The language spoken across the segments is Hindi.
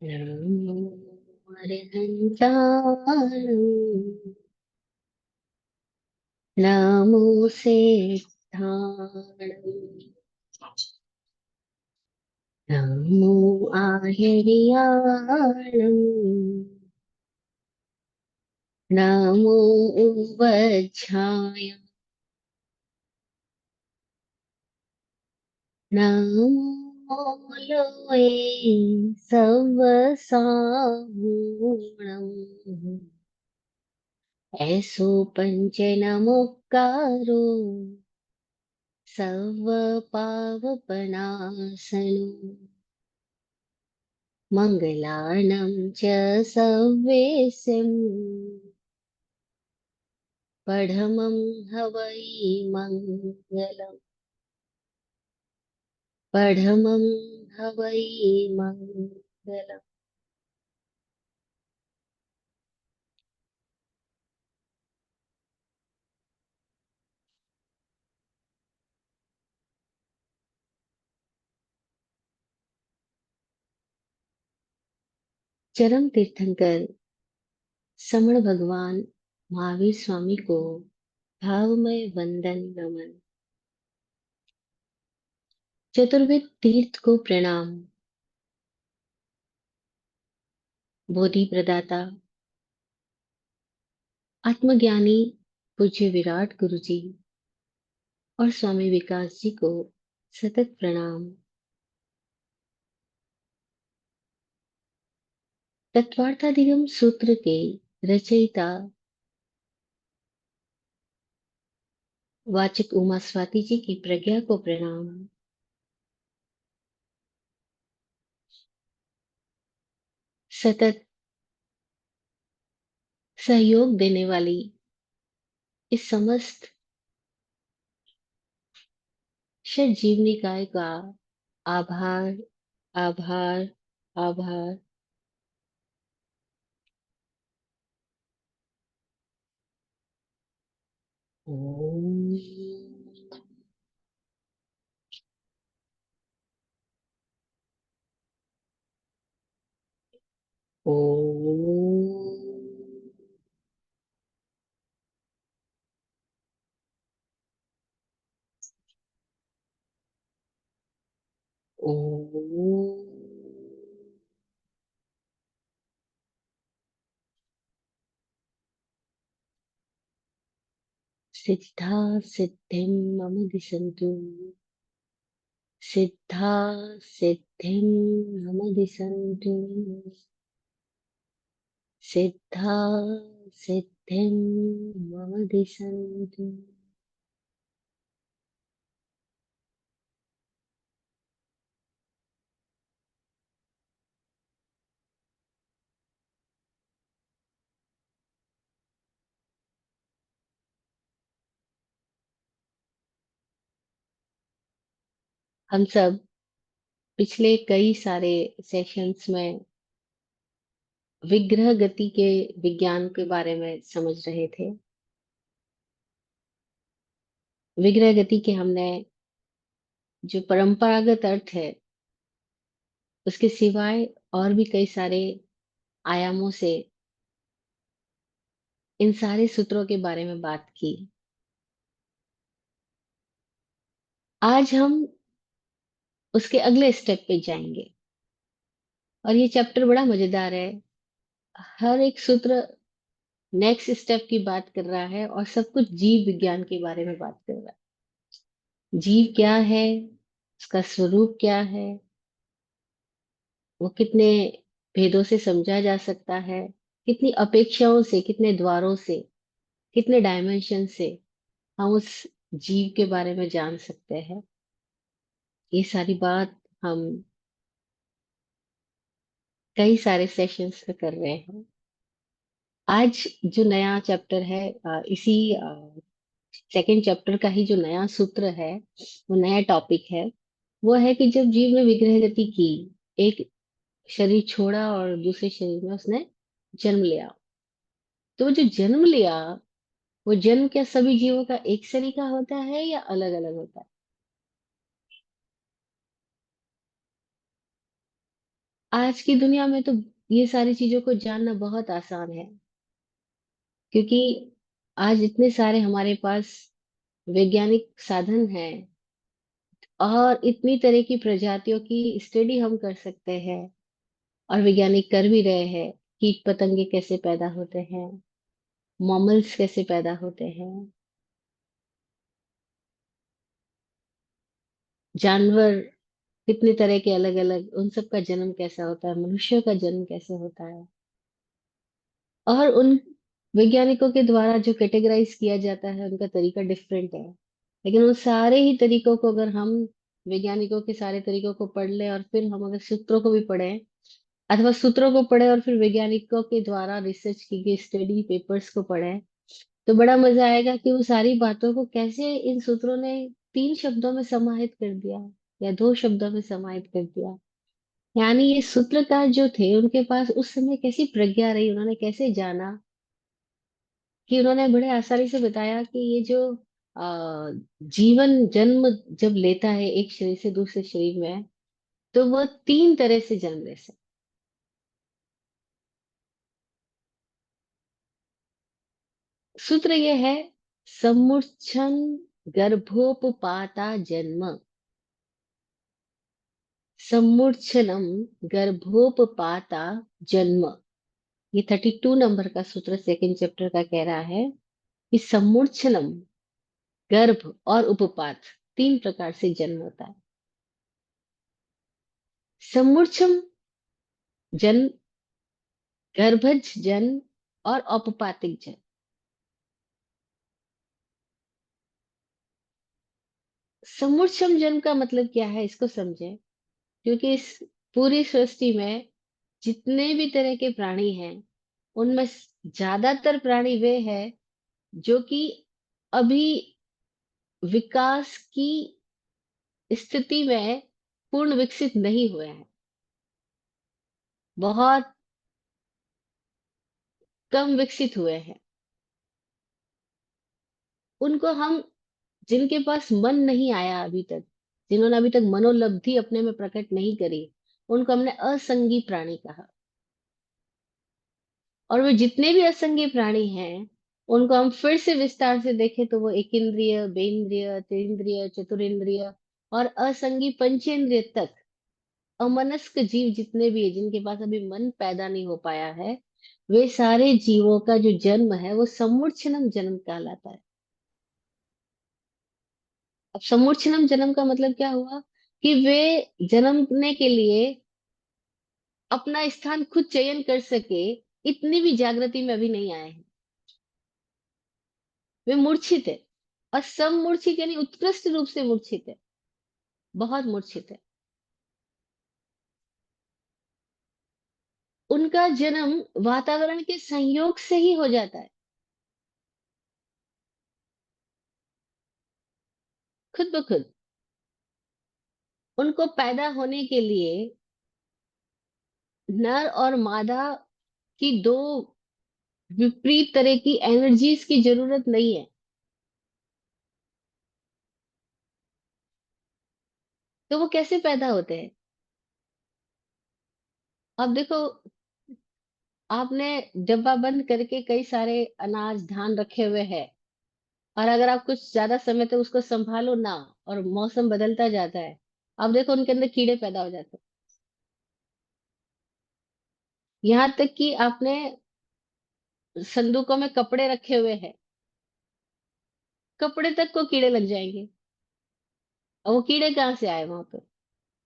नमो अरहन्ताणं नमो सिद्धाणं नमो आहिर्याणं नमो उवज्झाय नमो लोये सवसाहूणम् ऐसो पंचनमुक्कारो सर्वपावपनाशनो मङ्गलार्णं च सव्येशम् पढमं हवै मङ्गलम् पढमं हवै मङ्गलम्। चरम तीर्थंकर समण भगवान महावीर स्वामी को भावमय वंदन नमन। चतुर्वेद तीर्थ को प्रणाम। बोधि प्रदाता आत्मज्ञानी पूज्य विराट गुरु जी और स्वामी विकास जी को सतत प्रणाम। तत्वार्थाधिगम सूत्र के रचयिता वाचक उमा स्वाति जी की प्रज्ञा को प्रणाम। सतत सहयोग देने वाली इस समस्त षट जीव निकाय का आभार आभार आभार। ओम ओम ओम। सिद्धा सिद्धिं मम दिशन्तु सिद्धा सिद्धिं मम दिशन्तु सिद्धा सिद्धिं मम दिशन्तु। हम सब पिछले कई सारे सेशंस में विग्रह गति के विज्ञान के बारे में समझ रहे थे। विग्रह गति के हमने जो परंपरागत अर्थ है उसके सिवाय और भी कई सारे आयामों से इन सारे सूत्रों के बारे में बात की। आज हम उसके अगले स्टेप पे जाएंगे और ये चैप्टर बड़ा मजेदार है। हर एक सूत्र नेक्स्ट स्टेप की बात कर रहा है और सब कुछ जीव विज्ञान के बारे में बात कर रहा है। जीव क्या है, उसका स्वरूप क्या है, वो कितने भेदों से समझा जा सकता है, कितनी अपेक्षाओं से, कितने द्वारों से, कितने डायमेंशन से हम उस जीव के बारे में जान सकते हैं। ये सारी बात हम कई सारे सेशंस में कर रहे हैं। आज जो नया चैप्टर है, इसी सेकंड चैप्टर का ही जो नया सूत्र है, वो नया टॉपिक है। वो है कि जब जीव ने विग्रह गति की, एक शरीर छोड़ा और दूसरे शरीर में उसने जन्म लिया, तो वो जो जन्म लिया, वो जन्म क्या सभी जीवों का एक सरीका होता है या अलग अलग होता है? आज की दुनिया में तो ये सारी चीजों को जानना बहुत आसान है, क्योंकि आज इतने सारे हमारे पास वैज्ञानिक साधन हैं और इतनी तरह की प्रजातियों की स्टडी हम कर सकते हैं, और वैज्ञानिक कर भी रहे हैं। कीट पतंगे कैसे पैदा होते हैं, मॉमल्स कैसे पैदा होते हैं, जानवर कितने तरह के अलग अलग, उन सब का जन्म कैसा होता है, मनुष्य का जन्म कैसे होता है। और उन वैज्ञानिकों के द्वारा जो कैटेगराइज किया जाता है उनका तरीका डिफरेंट है, लेकिन उन सारे ही तरीकों को अगर हम वैज्ञानिकों के सारे तरीकों को पढ़ लें और फिर हम अगर सूत्रों को भी पढ़ें, अथवा सूत्रों को पढ़े और फिर वैज्ञानिकों के द्वारा रिसर्च की गई स्टडी पेपर्स को पढ़ें, तो बड़ा मजा आएगा कि वो सारी बातों को कैसे इन सूत्रों ने 3 शब्दों में समाहित कर दिया या 2 शब्दों में समाहित कर दिया। यानी ये सूत्रकार जो थे उनके पास उस समय कैसी प्रज्ञा रही, उन्होंने कैसे जाना कि उन्होंने बड़े आसानी से बताया कि ये जो जीवन जन्म जब लेता है एक शरीर से दूसरे शरीर में, तो वो 3 तरह से जन्म ले सकता। सूत्र ये है, समुच्चन गर्भोपपाता जन्म, समुच्चनम गर्भोपपाता जन्म। ये 32 नंबर का सूत्र सेकंड चैप्टर का कह रहा है कि समुच्चनम, गर्भ और उपपात, 3 प्रकार से जन्म होता है। समुच्चम जन्म, गर्भज जन्म और औपपातिक जन्म। समुच्चम जन्म का मतलब क्या है, इसको समझें। क्योंकि इस पूरी सृष्टि में जितने भी तरह के प्राणी हैं, उनमें ज्यादातर प्राणी वे हैं जो कि अभी विकास की स्थिति में पूर्ण विकसित नहीं हुए हैं, बहुत कम विकसित हुए हैं। उनको हम, जिनके पास मन नहीं आया अभी तक, जिन्होंने अभी तक मनोलब्धि अपने में प्रकट नहीं करी, उनको हमने असंगी प्राणी कहा। और वे जितने भी असंगी प्राणी हैं, उनको हम फिर से विस्तार से देखें तो वो एक इंद्रिय, बेंद्रिय, तेंद्रिय, चतुरेंद्रिय और असंगी पंचेंद्रिय तक अमनस्क जीव जितने भी है, जिनके पास अभी मन पैदा नहीं हो पाया है, वे सारे जीवों का जो जन्म है वो समूर्छनम जन्म कहलाता है। अब समूर्छनम जन्म का मतलब क्या हुआ कि वे जन्मने के लिए अपना स्थान खुद चयन कर सके, इतनी भी जागृति में अभी नहीं आए हैं। वे मूर्छित है, और सब मूर्छित यानी उत्कृष्ट रूप से मूर्छित है, बहुत मूर्छित है। उनका जन्म वातावरण के संयोग से ही हो जाता है, खुद ब खुद। उनको पैदा होने के लिए नर और मादा की दो विपरीत तरह की एनर्जीज की जरूरत नहीं है। तो वो कैसे पैदा होते हैं? अब देखो, आपने डब्बा बंद करके कई सारे अनाज धान रखे हुए हैं, और अगर आप कुछ ज्यादा समय तक उसको संभालो ना, और मौसम बदलता जाता है, अब देखो उनके अंदर कीड़े पैदा हो जाते हैं। यहाँ तक कि आपने संदूकों में कपड़े रखे हुए हैं, कपड़े तक को कीड़े लग जाएंगे। और वो कीड़े कहाँ से आए वहां पे?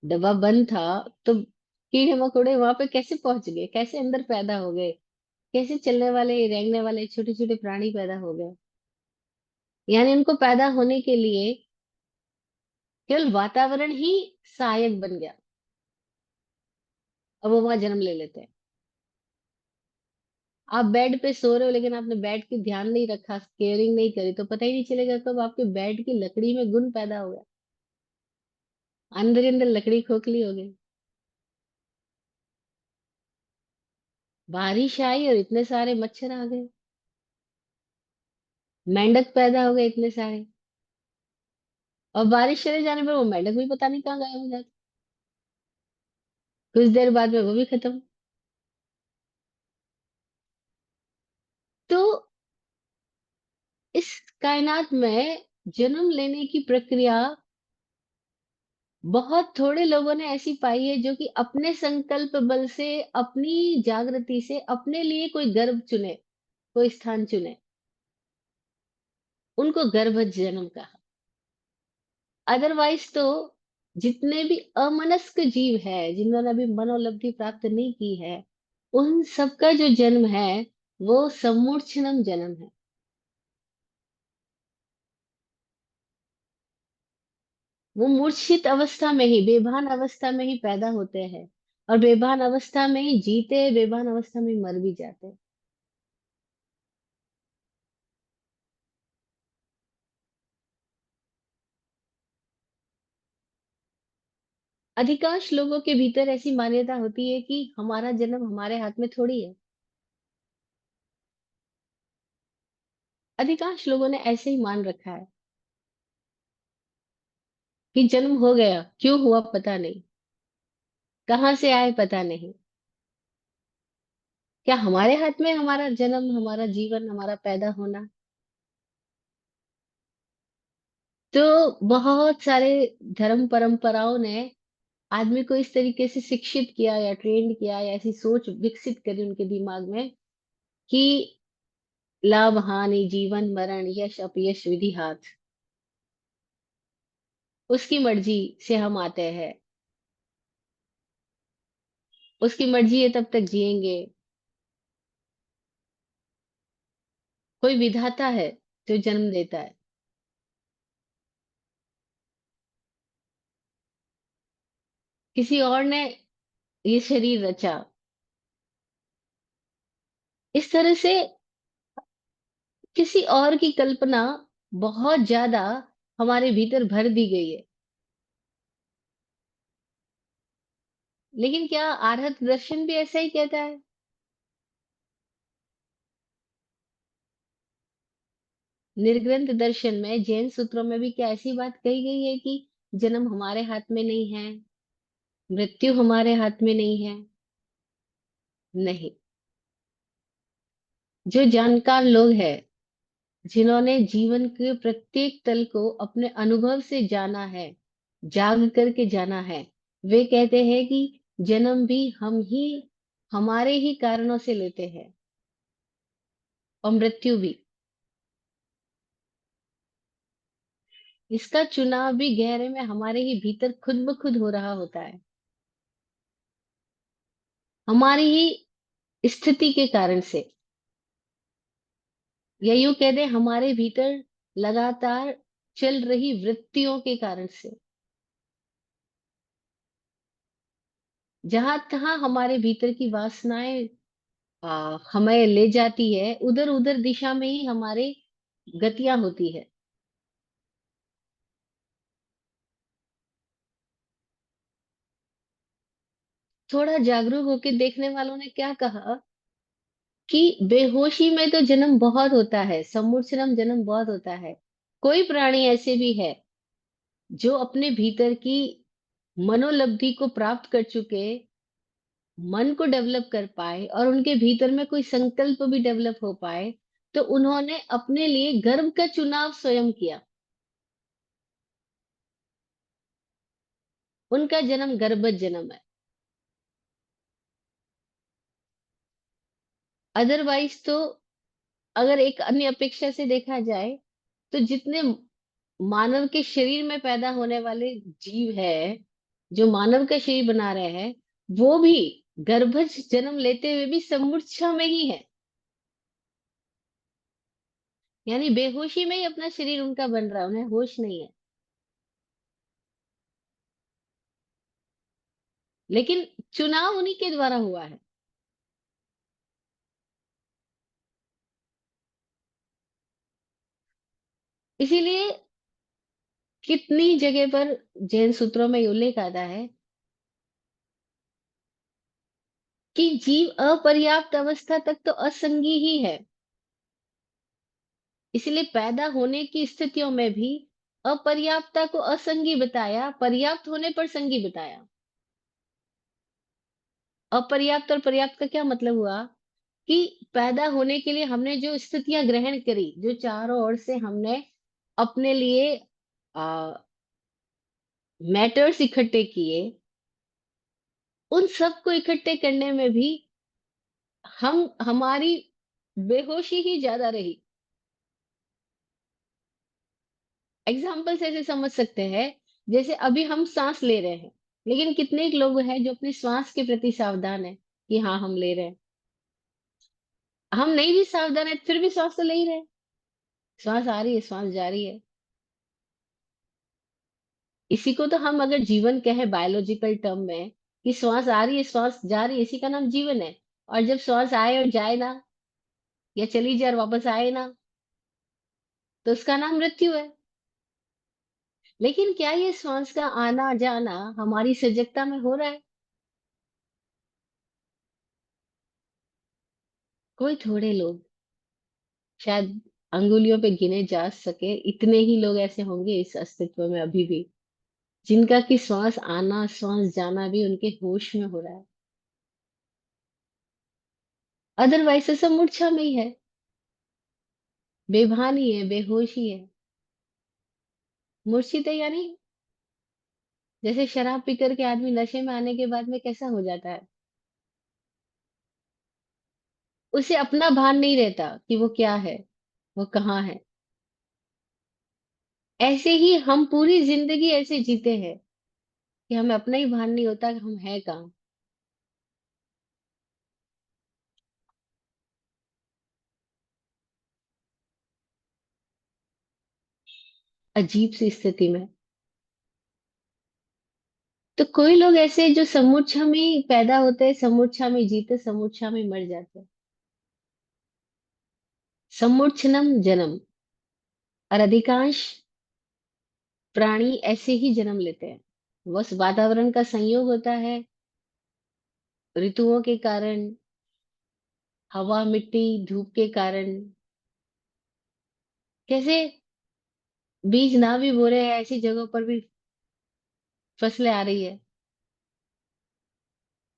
डब्बा बंद था, तो कीड़े मकोड़े वहां पे कैसे पहुंच गए, कैसे अंदर पैदा हो गए, कैसे चलने वाले रेंगने वाले छोटे छोटे प्राणी पैदा हो गए? यानी उनको पैदा होने के लिए केवल वातावरण ही सहायक बन गया, और वो वहां जन्म ले लेते हैं। आप बेड पे सो रहे हो, लेकिन आपने बेड की ध्यान नहीं रखा, केयरिंग नहीं करी, तो पता ही नहीं चलेगा कब आपके बेड की लकड़ी में घुन पैदा हो गया, अंदर ही अंदर लकड़ी खोखली हो गई। बारिश आई और इतने सारे मच्छर आ गए, मेंढक पैदा हो गए इतने सारे, और बारिश चले जाने पर वो मेंढक भी पता नहीं कहाँ गायब हो जाते। कुछ देर बाद में वो भी खत्म। तो इस कायनात में जन्म लेने की प्रक्रिया बहुत थोड़े लोगों ने ऐसी पाई है जो कि अपने संकल्प बल से, अपनी जागृति से अपने लिए कोई गर्भ चुने, कोई स्थान चुने, उनको गर्भज जन्म कहा। अदरवाइज तो जितने भी अमनस्क जीव है, जिन्होंने अभी मनोलब्धि प्राप्त नहीं की है, उन सबका जो जन्म है वो सम्मूर्छनम जन्म है। वो मूर्छित अवस्था में ही, बेभान अवस्था में ही पैदा होते हैं, और बेभान अवस्था में ही जीते, बेभान अवस्था में ही मर भी जाते हैं। अधिकांश लोगों के भीतर ऐसी मान्यता होती है कि हमारा जन्म हमारे हाथ में थोड़ी है। अधिकांश लोगों ने ऐसे ही मान रखा है कि जन्म हो गया, क्यों हुआ पता नहीं, कहाँ से आए पता नहीं। क्या हमारे हाथ में हमारा जन्म, हमारा जीवन, हमारा पैदा होना? तो बहुत सारे धर्म परंपराओं ने आदमी को इस तरीके से शिक्षित किया या ट्रेंड किया या ऐसी सोच विकसित करी उनके दिमाग में कि लाभ हानि, जीवन मरण, यश अपयश, विधि हाथ, उसकी मर्जी से हम आते हैं, उसकी मर्जी है तब तक जिएंगे। कोई विधाता है जो जन्म देता है, किसी और ने ये शरीर रचा। इस तरह से किसी और की कल्पना बहुत ज्यादा हमारे भीतर भर दी गई है। लेकिन क्या आर्हत दर्शन भी ऐसा ही कहता है? निर्ग्रंथ दर्शन में, जैन सूत्रों में भी क्या ऐसी बात कही गई है कि जन्म हमारे हाथ में नहीं है, मृत्यु हमारे हाथ में नहीं है? नहीं। जो जानकार लोग हैं, जिन्होंने जीवन के प्रत्येक तल को अपने अनुभव से जाना है, जाग करके जाना है, वे कहते हैं कि जन्म भी हम ही, हमारे ही कारणों से लेते हैं, और मृत्यु भी। इसका चुनाव भी गहरे में हमारे ही भीतर खुद ब खुद हो रहा होता है, हमारी ही स्थिति के कारण से, या यूं कह दें हमारे भीतर लगातार चल रही वृत्तियों के कारण से। जहां तहां हमारे भीतर की वासनाएं हमें ले जाती है, उधर उधर दिशा में ही हमारे गतियां होती है। थोड़ा जागरूक होकर देखने वालों ने क्या कहा कि बेहोशी में तो जन्म बहुत होता है, सम्मूर्छनम जन्म बहुत होता है। कोई प्राणी ऐसे भी है जो अपने भीतर की मनोलब्धि को प्राप्त कर चुके, मन को डेवलप कर पाए और उनके भीतर में कोई संकल्प भी डेवलप हो पाए, तो उन्होंने अपने लिए गर्भ का चुनाव स्वयं किया। उनका जन्म गर्भज जन्म है। अदरवाइज तो अगर एक अन्य अपेक्षा से देखा जाए, तो जितने मानव के शरीर में पैदा होने वाले जीव है, जो मानव का शरीर बना रहे हैं, वो भी गर्भज जन्म लेते हुए भी समूर्छा में ही है। यानी बेहोशी में ही अपना शरीर उनका बन रहा है, उन्हें होश नहीं है। लेकिन चुनाव उन्हीं के द्वारा हुआ है। इसीलिए कितनी जगह पर जैन सूत्रों में ये उल्लेख आता है कि जीव अपर्याप्त अवस्था तक तो असंगी ही है। इसलिए पैदा होने की स्थितियों में भी अपर्याप्तता को असंगी बताया, पर्याप्त होने पर संगी बताया। अपर्याप्त और पर्याप्त का क्या मतलब हुआ कि पैदा होने के लिए हमने जो स्थितियां ग्रहण करी, जो चारों ओर से हमने अपने लिए मैटर्स इकट्ठे किए, उन सबको इकट्ठे करने में भी हमारी बेहोशी ही ज्यादा रही। एग्जाम्पल से ऐसे समझ सकते हैं, जैसे अभी हम सांस ले रहे हैं, लेकिन कितने लोग हैं जो अपनी श्वास के प्रति सावधान है कि हाँ हम ले रहे हैं। हम नहीं भी सावधान है फिर भी श्वास तो ले ही रहे हैं। श्वास आ रही है, श्वास जा रही है। इसी को तो हम अगर जीवन कहें बायोलॉजिकल टर्म में, कि श्वास आ रही है श्वास जा रही है, इसी का नाम जीवन है। और जब श्वास आए और जाए ना, या चली जाए और वापस आए ना, तो उसका नाम मृत्यु है। लेकिन क्या ये श्वास का आना जाना हमारी सजगता में हो रहा है? कोई थोड़े लोग, शायद अंगुलियों पे गिने जा सके इतने ही लोग ऐसे होंगे इस अस्तित्व में अभी भी, जिनका कि श्वास आना श्वास जाना भी उनके होश में हो रहा है। अदरवाइज तो सब मूर्छा में ही है, बेभानी है, बेहोशी है। मूर्छित है यानी जैसे शराब पी करके आदमी नशे में आने के बाद में कैसा हो जाता है, उसे अपना भान नहीं रहता कि वो क्या है, वो कहाँ है। ऐसे ही हम पूरी जिंदगी ऐसे जीते हैं कि हमें अपना ही भान नहीं होता कि हम है कहाँ। अजीब सी स्थिति में। तो कोई लोग ऐसे जो समुच्चा में ही पैदा होते हैं, समुच्चा में जीते, समुच्चा में मर जाते हैं। समुच्चनम जन्म। और अधिकांश प्राणी ऐसे ही जन्म लेते हैं। बस वातावरण का संयोग होता है, ऋतुओं के कारण, हवा मिट्टी धूप के कारण। कैसे बीज ना भी बो रहे हैं, ऐसी जगहों पर भी फसलें आ रही है।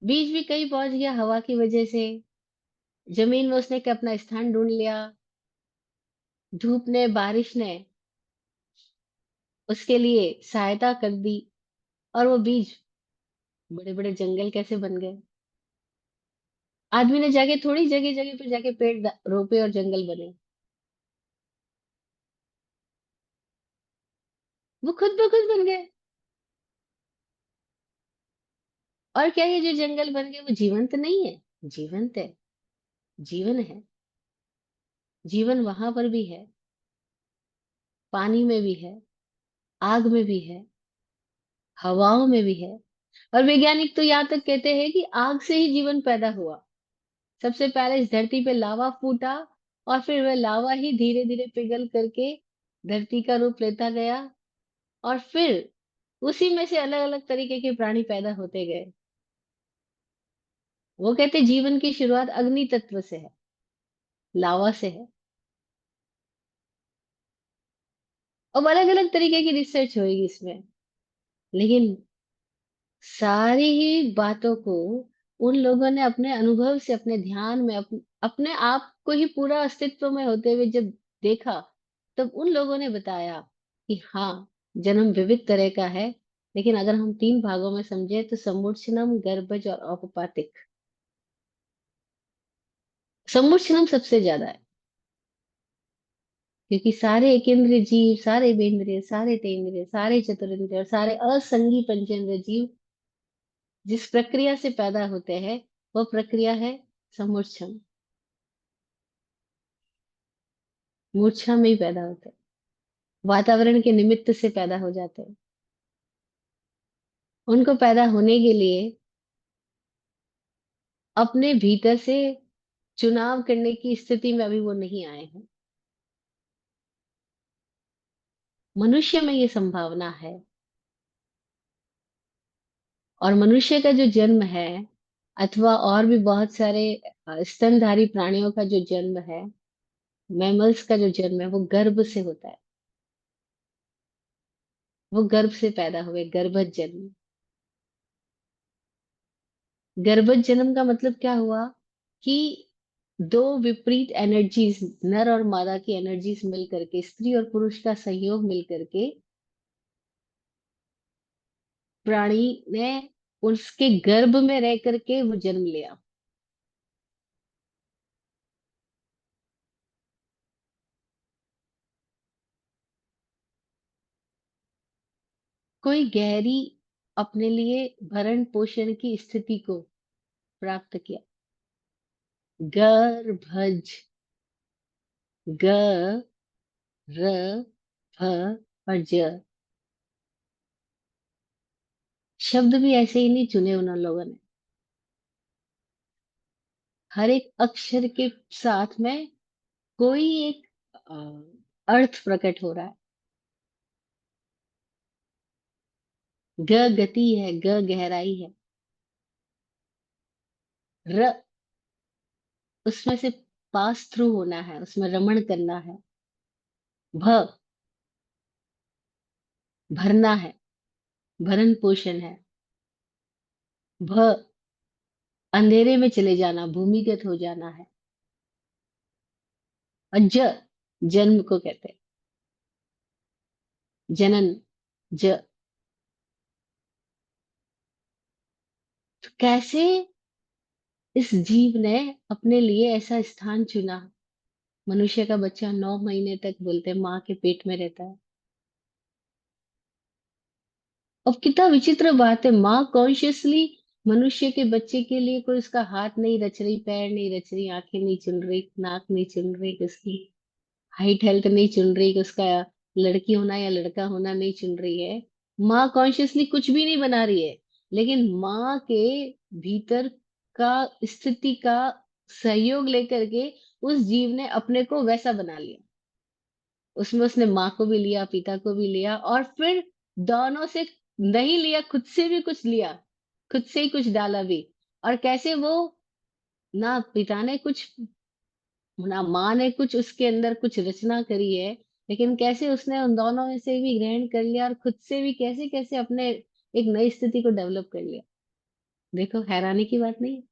बीज भी कहीं पहुंच गया हवा की वजह से, जमीन में उसने के अपना स्थान ढूंढ लिया। धूप ने बारिश ने उसके लिए सहायता कर दी, और वो बीज बड़े बड़े जंगल कैसे बन गए। आदमी ने जाके थोड़ी जगह जगह पे जाके पेड़ रोपे और जंगल बने। वो खुद ब खुद बन गए। और क्या ये जो जंगल बन गए वो जीवंत नहीं है? जीवंत है। जीवन है। जीवन वहां पर भी है, पानी में भी है, आग में भी है, हवाओं में भी है। और वैज्ञानिक तो यहाँ तक कहते हैं कि आग से ही जीवन पैदा हुआ। सबसे पहले इस धरती पे लावा फूटा, और फिर वह लावा ही धीरे धीरे पिघल करके धरती का रूप लेता गया, और फिर उसी में से अलग अलग तरीके के प्राणी पैदा होते गए। वो कहते जीवन की शुरुआत अग्नि तत्व से है, लावा से है। अब अलग अलग तरीके की रिसर्च होगी इसमें, लेकिन सारी ही बातों को उन लोगों ने अपने अनुभव से, अपने ध्यान में, अपने आप को ही पूरा अस्तित्व में होते हुए जब देखा, तब उन लोगों ने बताया कि हाँ, जन्म विविध तरह का है। लेकिन अगर हम तीन भागों में समझे तो समुच्चनम, गर्भज और औपपातिक। समुच्चनम सबसे ज्यादा है, क्योंकि सारे एकेंद्रीय जीव, सारे बेंद्रिय, सारे तेंद्रिय, सारे चतुरेंद्रिय और सारे असंगी पंचेंद्रिय जीव जिस प्रक्रिया से पैदा होते हैं, वो प्रक्रिया है समुच्चम। मूर्छा में ही पैदा होते हैं, वातावरण के निमित्त से पैदा हो जाते हैं। उनको पैदा होने के लिए अपने भीतर से चुनाव करने की स्थिति में अभी वो नहीं आए हैं। मनुष्य में ये संभावना है। और मनुष्य का जो जन्म है, अथवा और भी बहुत सारे स्तनधारी प्राणियों का जो जन्म है, मैमल्स का जो जन्म है, वो गर्भ से होता है। वो गर्भ से पैदा हुए, गर्भज जन्म। गर्भज जन्म का मतलब क्या हुआ कि दो विपरीत एनर्जीज, नर और मादा की एनर्जीज मिल करके, स्त्री और पुरुष का सहयोग मिल करके प्राणी ने उसके गर्भ में रह करके वो जन्म लिया। कोई गहरी अपने लिए भरण पोषण की स्थिति को प्राप्त किया। गर्भज, ग, र, भ और ज शब्द भी ऐसे ही नहीं चुने उन लोगों ने। हर एक अक्षर के साथ में कोई एक अर्थ प्रकट हो रहा है। ग गति है, ग गहराई है, र उसमें से पास थ्रू होना है, उसमें रमण करना है। भ भरना है, भरण पोषण है। भ अंधेरे में चले जाना, भूमिगत हो जाना है। और ज जन्म को कहते हैं, जनन, ज। तो कैसे इस जीव ने अपने लिए ऐसा स्थान चुना। मनुष्य का बच्चा 9 महीने तक बोलते हैं माँ के पेट में रहता है। अब कितना विचित्र बात है, माँ कॉन्शियसली मनुष्य के बच्चे के लिए कोई उसका हाथ नहीं रच रही, पैर नहीं रच रही, आंखें नहीं चुन रही, नाक नहीं चुन रही, कि उसकी हाइट हेल्थ नहीं चुन रही, कि उसका लड़की होना या लड़का होना नहीं चुन रही है। माँ कॉन्शियसली कुछ भी नहीं बना रही है, लेकिन माँ के भीतर का स्थिति का सहयोग लेकर के उस जीव ने अपने को वैसा बना लिया। उसमें उसने माँ को भी लिया, पिता को भी लिया, और फिर दोनों से नहीं लिया, खुद से भी कुछ लिया, खुद से ही कुछ डाला भी। और कैसे वो, ना पिता ने कुछ, ना माँ ने कुछ उसके अंदर कुछ रचना करी है, लेकिन कैसे उसने उन दोनों में से भी ग्रहण कर लिया, और खुद से भी कैसे कैसे अपने एक नई स्थिति को डेवलप कर लिया। देखो, हैरानी की बात नहीं है?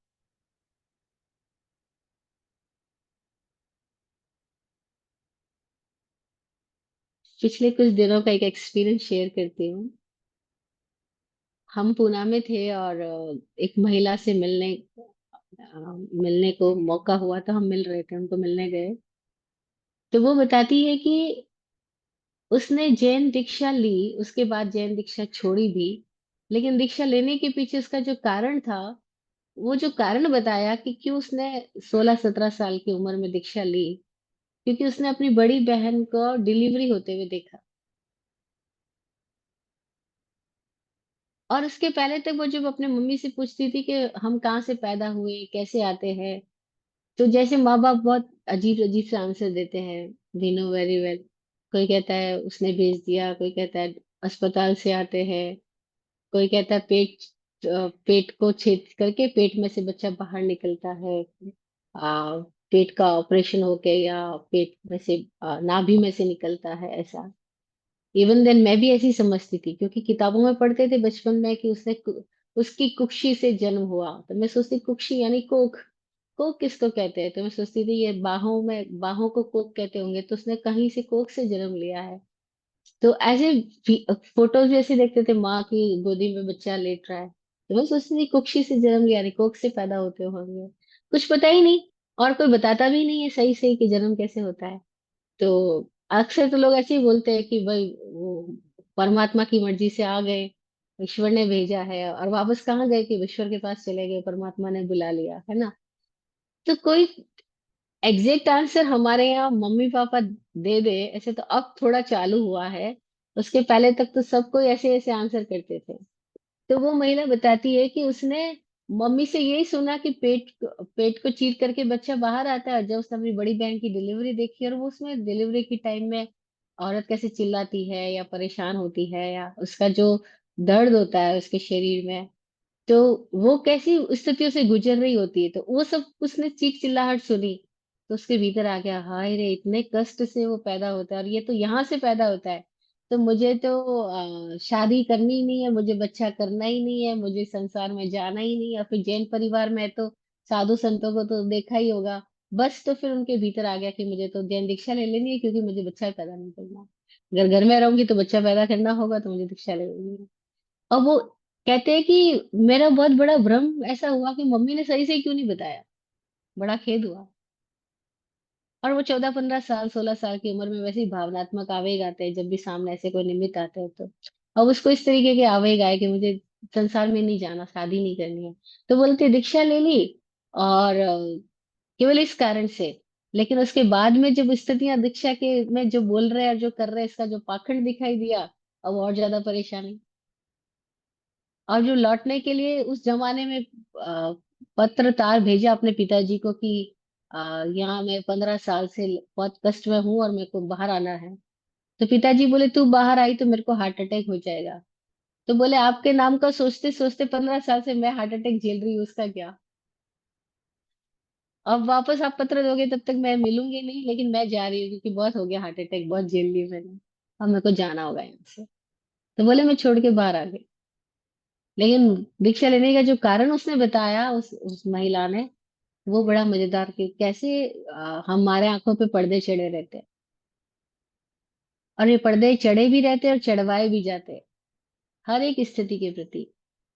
पिछले कुछ दिनों का एक एक्सपीरियंस शेयर करती हूँ। हम पूना में थे, और एक महिला से मिलने को मौका हुआ, तो हम मिल रहे थे, उनको मिलने गए। तो वो बताती है कि उसने जैन दीक्षा ली, उसके बाद जैन दीक्षा छोड़ी भी, लेकिन दीक्षा लेने के पीछे उसका जो कारण था, वो जो कारण बताया कि क्यों उसने 16-17 साल की उम्र में दीक्षा ली, क्योंकि उसने अपनी बड़ी बहन को डिलीवरी होते हुए देखा। और उसके पहले तक वो जब अपने मम्मी से पूछती थी कि हम कहाँ से पैदा हुए, कैसे आते हैं, तो जैसे माँ बाप बहुत अजीब अजीब से आंसर देते हैं, वी नो वेरी वेल। कोई कहता है उसने भेज दिया, कोई कहता है अस्पताल से आते हैं, कोई कहता है पेट को छेद करके पेट में से बच्चा बाहर निकलता है, पेट का ऑपरेशन होके, या पेट में से नाभि में से निकलता है, ऐसा। इवन देन मैं भी ऐसी समझती थी, क्योंकि किताबों में पढ़ते थे बचपन में कि उसकी कुक्षी से जन्म हुआ, तो मैं सोचती कुक्षी यानी कोख। कोक किसको कहते हैं, तो मैं सोचती थी ये बाहों में, बाहों को कोक कहते होंगे, तो उसने कहीं से कोक से जन्म लिया है। तो ऐसे फोटोज भी ऐसे देखते थे, माँ की गोदी में बच्चा लेट रहा है, तो मैं सोचती थी कुक्षी से जन्म लिया, नहीं कोक से पैदा होते होंगे। कुछ पता ही नहीं, और कोई बताता भी नहीं है सही सही कि जन्म कैसे होता है। तो अक्सर तो लोग ऐसे ही बोलते हैं कि भाई वो परमात्मा की मर्जी से आ गए, ईश्वर ने भेजा है, और वापस कहाँ गए कि ईश्वर के पास चले गए, परमात्मा ने बुला लिया, है ना। तो कोई एग्जैक्ट आंसर हमारे यहाँ मम्मी पापा दे दे ऐसे, तो अब थोड़ा चालू हुआ है। उसके पहले तक तो सब कोई ऐसे ऐसे आंसर करते थे। तो वो महिला बताती है कि उसने मम्मी से यही सुना कि पेट को चीर करके बच्चा बाहर आता है, और जब उसने अपनी बड़ी बहन की डिलीवरी देखी, और वो उसमें डिलीवरी की टाइम में औरत कैसे चिल्लाती है या परेशान होती है, या उसका जो दर्द होता है उसके शरीर में, तो वो कैसी स्थितियों से गुजर रही होती है, तो वो सब उसने चीख चिल्लाहट सुनी। तो उसके भीतर आ गया, हाय रे, इतने कष्ट से वो पैदा होता है, और ये तो यहाँ से पैदा होता है। तो मुझे तो शादी करनी ही नहीं है, मुझे बच्चा करना ही नहीं है, मुझे संसार में जाना ही नहीं है। फिर जैन परिवार में तो साधु संतों को तो देखा ही होगा। बस तो फिर उनके भीतर आ गया कि मुझे तो जैन दीक्षा ले लेनी है, क्योंकि मुझे बच्चा पैदा नहीं करना। अगर घर में रहूंगी तो बच्चा पैदा करना होगा, तो मुझे दीक्षा ले लेनी है। और वो कहते हैं कि मेरा बहुत बड़ा भ्रम ऐसा हुआ कि मम्मी ने सही से क्यों नहीं बताया। बड़ा खेद हुआ। और वो 14-15 साल 16 साल की उम्र में वैसे ही भावनात्मक आवेग आते हैं, जब भी सामने ऐसे कोई निमित्त आते हैं तो। अब उसको इस तरीके के आवेग आए कि मुझे संसार में नहीं जाना, शादी नहीं करनी है। तो बोलते दीक्षा ले ली, और केवल इस कारण से। लेकिन उसके बाद में जब स्थितियां दीक्षा के में जो बोल रहे हैं और जो कर रहे हैं, इसका जो पाखंड दिखाई दिया, अब और ज्यादा परेशानी। और जो लौटने के लिए उस जमाने में पत्र तार भेजा अपने पिताजी को कि यहाँ मैं 15 साल से बहुत कष्ट में हूँ और मेरे को बाहर आना है। तो पिताजी बोले तू बाहर आई तो मेरे को हार्ट अटैक हो जाएगा। तो बोले आपके नाम का सोचते सोचते 15 साल से मैं हार्ट अटैक झेल रही हूँ, उसका क्या। अब वापस आप पत्र दोगे तब तक मैं मिलूंगी नहीं, लेकिन मैं जा रही हूँ क्योंकि बहुत हो गया हार्ट अटैक, बहुत झेल ली मैंने। अब मेरे को जाना होगा यहाँ से। तो बोले मैं छोड़ के बाहर आ गई। लेकिन दीक्षा लेने का जो कारण उसने बताया, उस महिला ने, वो बड़ा मजेदार कि कैसे हमारे आंखों पे पर्दे चढ़े रहते हैं। और ये पर्दे चढ़े भी रहते हैं और चढ़वाए भी जाते हैं, हर एक स्थिति के प्रति।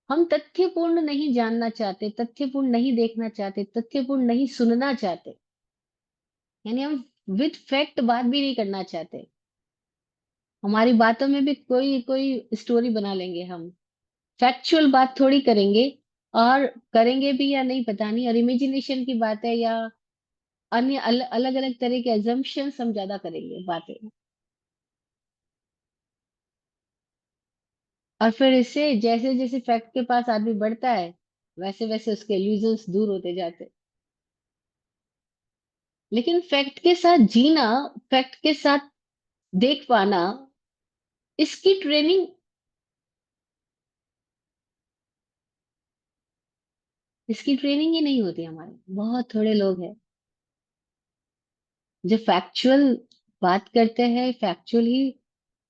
हम तथ्यपूर्ण नहीं जानना चाहते, तथ्यपूर्ण नहीं देखना चाहते, तथ्यपूर्ण नहीं सुनना चाहते। यानी हम विद फैक्ट बात भी नहीं करना चाहते। हमारी बातों में भी कोई कोई स्टोरी बना लेंगे हम। फैक्चुअल बात थोड़ी करेंगे। और करेंगे भी या नहीं पता नहीं, और इमेजिनेशन की बात है या अन्य अलग अलग तरह के एजम्पशंस हम ज्यादा करेंगे बातें। और फिर इससे जैसे जैसे फैक्ट के पास आदमी बढ़ता है, वैसे वैसे उसके इल्यूजन्स दूर होते जाते। लेकिन फैक्ट के साथ जीना, फैक्ट के साथ देख पाना, इसकी ट्रेनिंग, इसकी ट्रेनिंग ही नहीं होती हमारे। बहुत थोड़े लोग हैं जो फैक्चुअल बात करते हैं, फैक्चुअल ही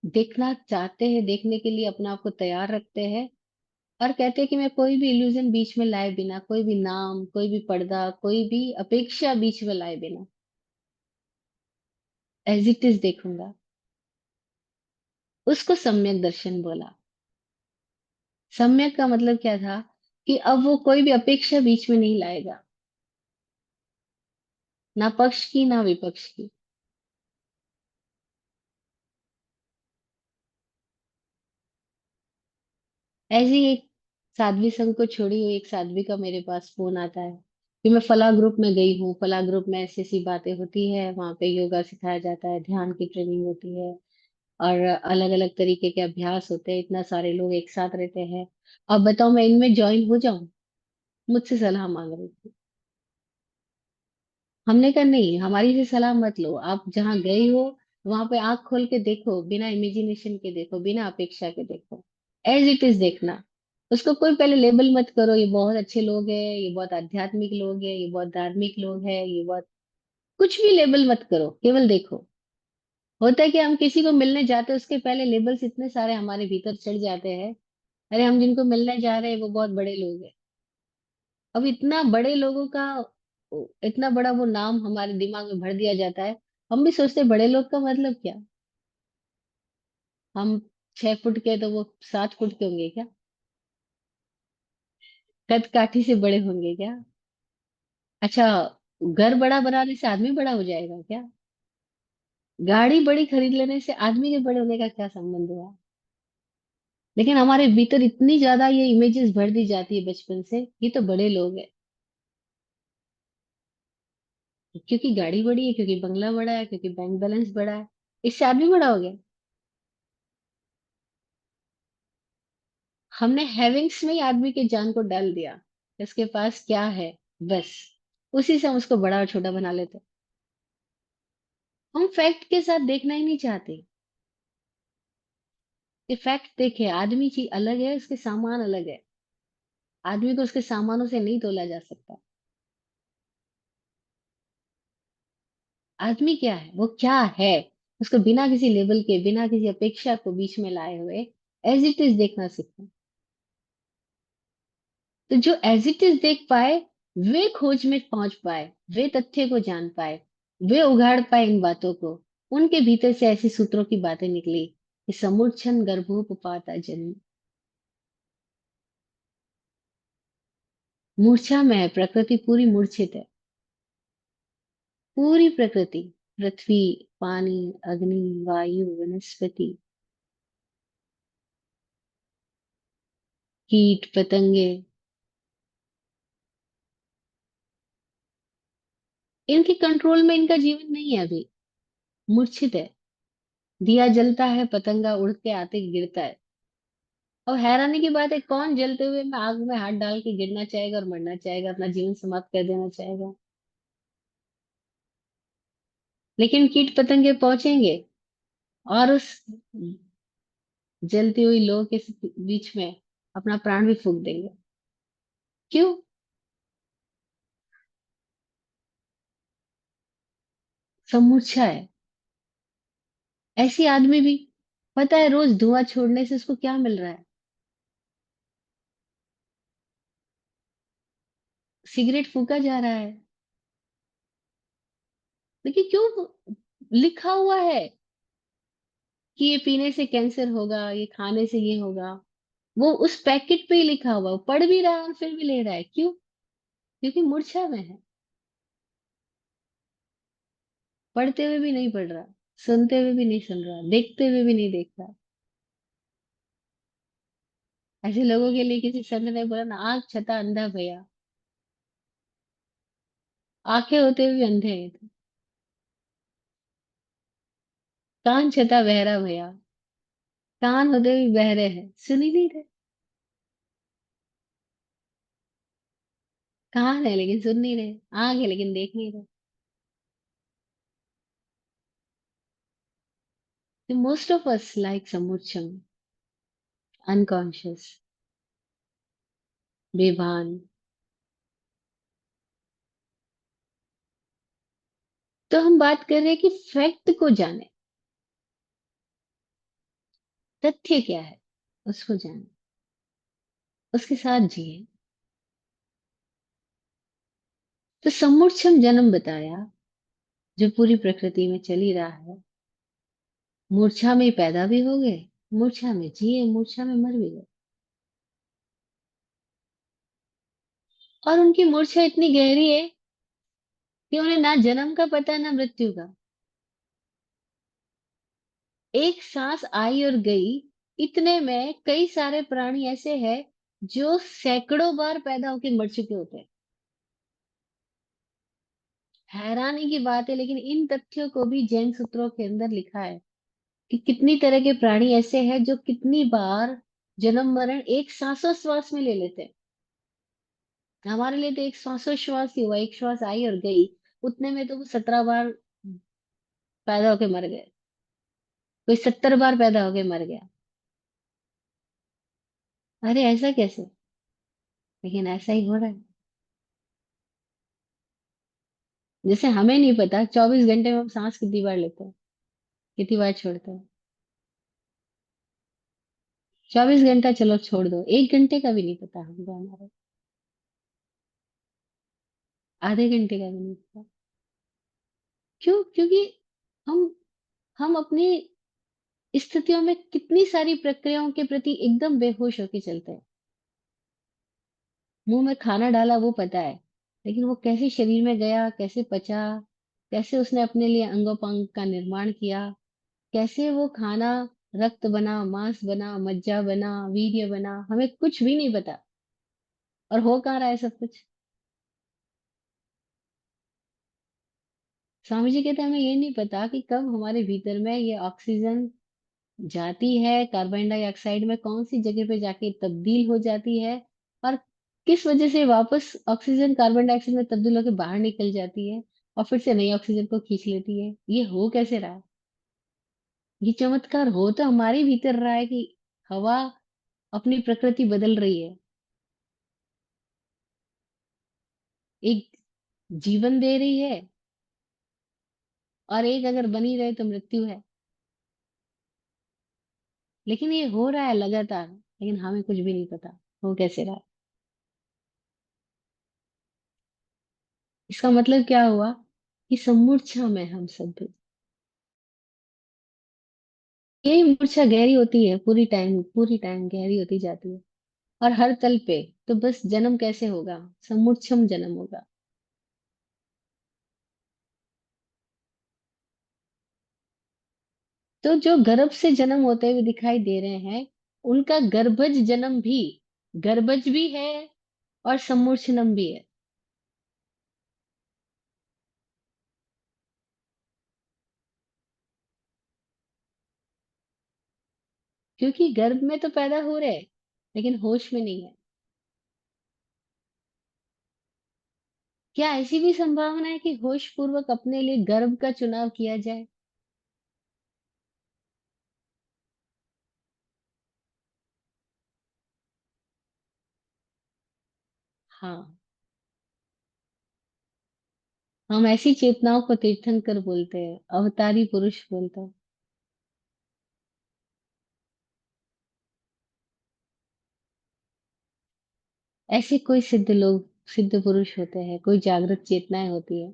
देखना चाहते हैं, देखने के लिए अपने आप को तैयार रखते हैं। और कहते हैं कि मैं कोई भी इल्यूजन बीच में लाए बिना, कोई भी नाम, कोई भी पर्दा, कोई भी अपेक्षा बीच में लाए बिना एज इट इज देखूंगा। उसको सम्यक दर्शन बोला। सम्यक का मतलब क्या था कि अब वो कोई भी अपेक्षा बीच में नहीं लाएगा, ना पक्ष की ना विपक्ष की। ऐसी एक साध्वी संघ को छोड़ी हुई एक साध्वी का मेरे पास फोन आता है कि मैं फला ग्रुप में गई हूँ, फला ग्रुप में ऐसी ऐसी बातें होती है, वहां पे योगा सिखाया जाता है, ध्यान की ट्रेनिंग होती है, और अलग अलग तरीके के अभ्यास होते हैं, इतना सारे लोग एक साथ रहते हैं। अब बताओ मैं इनमें ज्वाइन हो जाऊं। मुझसे सलाह मांग रही थी। हमने कहा नहीं, हमारी से सलाह मत लो, आप जहाँ गई हो वहां पे आंख खोल के देखो, बिना इमेजिनेशन के देखो, बिना अपेक्षा के देखो, एज इट इज देखना। उसको कोई पहले लेबल मत करो, ये बहुत अच्छे लोग हैं, ये बहुत आध्यात्मिक लोग हैं, ये बहुत धार्मिक लोग हैं, ये बहुत, कुछ भी लेबल मत करो, केवल देखो। होता है कि हम किसी को मिलने जाते हैं, उसके पहले लेबल्स इतने सारे हमारे भीतर चढ़ जाते हैं। अरे हम जिनको मिलने जा रहे हैं वो बहुत बड़े लोग हैं। अब इतना बड़े लोगों का, इतना बड़ा वो नाम हमारे दिमाग में भर दिया जाता है। हम भी सोचते हैं बड़े लोग का मतलब क्या। हम 6 फुट के तो वो 7 फुट के होंगे क्या। कद काठी से बड़े होंगे क्या। अच्छा, घर बड़ा बनाने से आदमी बड़ा हो जाएगा क्या। गाड़ी बड़ी खरीद लेने से आदमी के बड़े होने का क्या संबंध हुआ। लेकिन हमारे भीतर इतनी ज्यादा ये इमेजेस भर दी जाती है बचपन से, ये तो बड़े लोग हैं क्योंकि गाड़ी बड़ी है, क्योंकि बंगला बड़ा है, क्योंकि बैंक बैलेंस बड़ा है, इससे आदमी बड़ा हो गया। हमने हैविंग्स में ही आदमी के जान को डाल दिया। इसके पास क्या है, बस उसी से हम उसको बड़ा और छोटा बना लेते हैं। हम फैक्ट के साथ देखना ही नहीं चाहते कि फैक्ट देखे, आदमी चीज अलग है, उसके सामान अलग है। आदमी को उसके सामानों से नहीं तोला जा सकता। आदमी क्या है, वो क्या है, उसको बिना किसी लेबल के, बिना किसी अपेक्षा को बीच में लाए हुए एज़ इट इज़ देखना सीखें। तो जो एज़ इट इज़ देख पाए, वे खोज में पहुँच पाए, वे तथ्य को जान पाए, वे उघाड़ पाए इन बातों को। उनके भीतर से ऐसी सूत्रों की बातें निकली कि समुच्चन गर्भोपपाता जन्म। मूर्छा में है, प्रकृति पूरी मूर्छित है। पूरी प्रकृति, पृथ्वी, पानी, अग्नि, वायु, वनस्पति, कीट, पतंगे, इनके कंट्रोल में इनका जीवन नहीं है अभी, मूर्छित है। दिया जलता है, पतंगा उड़ के आते गिरता है। और हैरानी की बात है, कौन जलते हुए में आग में हाथ डाल के गिरना चाहेगा और मरना चाहेगा, अपना जीवन समाप्त कर देना चाहेगा। लेकिन कीट पतंगे पहुंचेंगे और उस जलती हुई लौ के बीच में अपना प्राण भी फूंक देंगे। क्यों? समूर्छा है। ऐसी आदमी भी, पता है रोज धुआं छोड़ने से उसको क्या मिल रहा है? सिगरेट फूका जा रहा है। देखिए क्यों, लिखा हुआ है कि ये पीने से कैंसर होगा, ये खाने से ये होगा। वो उस पैकेट पे ही लिखा हुआ है, वो पढ़ भी रहा है और फिर भी ले रहा है। क्यों? क्योंकि मूर्छा में है। पढ़ते हुए भी नहीं पढ़ रहा, सुनते हुए भी नहीं सुन रहा, देखते हुए भी नहीं देख रहा। ऐसे लोगों के लिए किसी संत ने बोला ना, आंख छता अंधा भया। आंखें होते हुए भी अंधे हैं तो। कान छता बहरा भया। कान होते हुए भी बहरे हैं, सुन ही नहीं रहे। कान है लेकिन सुन नहीं रहे, आंख है लेकिन देख नहीं रहे। तो मोस्ट ऑफ अस लाइक समुच्चम, अनकॉन्शियस, बेभान। तो हम बात कर रहे हैं कि फैक्ट को जाने, तथ्य क्या है उसको जाने, उसके साथ जिए। तो समुच्चम जन्म बताया, जो पूरी प्रकृति में चल ही रहा है। मूर्छा में पैदा भी हो गए, मूर्छा में जिए, मूर्छा में मर भी गए। और उनकी मूर्छा इतनी गहरी है कि उन्हें ना जन्म का पता ना मृत्यु का। एक सांस आई और गई, इतने में कई सारे प्राणी ऐसे हैं जो सैकड़ों बार पैदा होकर मर चुके होते हैं। हैरानी की बात है, लेकिन इन तथ्यों को भी जैन सूत्रों के अंदर लिखा है कि कितनी तरह के प्राणी ऐसे हैं जो कितनी बार जन्म मरण एक सांसोश्वास में ले लेते हैं। हमारे लिए तो एक श्वासोश्वास ही हुआ, एक श्वास आई और गई, उतने में तो वो 17 बार पैदा होके मर गए, कोई 70 बार पैदा होके मर गया। अरे ऐसा कैसे? लेकिन ऐसा ही हो रहा है। जैसे हमें नहीं पता 24 घंटे में हम सांस कितनी बार लेते हैं, कितनी बार छोड़ते हैं। 24 घंटा चलो छोड़ दो, 1 घंटे का भी नहीं पता हमको, हमारे आधे घंटे का भी नहीं पता। क्यों? क्योंकि हम हम अपनी स्थितियों में कितनी सारी प्रक्रियाओं के प्रति एकदम बेहोश होके चलते हैं। मुंह में खाना डाला वो पता है, लेकिन वो कैसे शरीर में गया, कैसे पचा, कैसे उसने अपने लिए अंगोपांग का निर्माण किया, कैसे वो खाना रक्त बना, मांस बना, मज्जा बना, वीर्य बना, हमें कुछ भी नहीं पता। और हो कहाँ रहा है सब कुछ? स्वामी जी कहते हैं हमें ये नहीं पता कि कब हमारे भीतर में ये ऑक्सीजन जाती है, कार्बन डाइऑक्साइड में कौन सी जगह पे जाके तब्दील हो जाती है, और किस वजह से वापस ऑक्सीजन कार्बन डाइऑक्साइड में तब्दील होकर बाहर निकल जाती है और फिर से नई ऑक्सीजन को खींच लेती है। ये हो कैसे रहा है? ये चमत्कार हो तो हमारे भीतर रहा है कि हवा अपनी प्रकृति बदल रही है, एक जीवन दे रही है, और एक अगर बनी रहे तो मृत्यु है। लेकिन ये हो रहा है लगातार, लेकिन हमें कुछ भी नहीं पता हो कैसे रहा है। इसका मतलब क्या हुआ कि समुर्छा में हम सब भी। यही मूर्छा गहरी होती है, पूरी टाइम गहरी होती जाती है। और हर तल पे तो बस जन्म कैसे होगा, समुच्चम जन्म होगा। तो जो गर्भ से जन्म होते हुए दिखाई दे रहे हैं, उनका गर्भज जन्म भी, गर्भज भी है और सम्मूर्छनम भी है। क्योंकि गर्भ में तो पैदा हो रहे हैं, लेकिन होश में नहीं है। क्या ऐसी भी संभावना है कि होश पूर्वक अपने लिए गर्भ का चुनाव किया जाए? हाँ, हम ऐसी चेतनाओं को तीर्थंकर बोलते हैं, अवतारी पुरुष बोलते हैं। ऐसे कोई सिद्ध लोग, सिद्ध पुरुष होते हैं, कोई जागृत चेतनाएं होती है,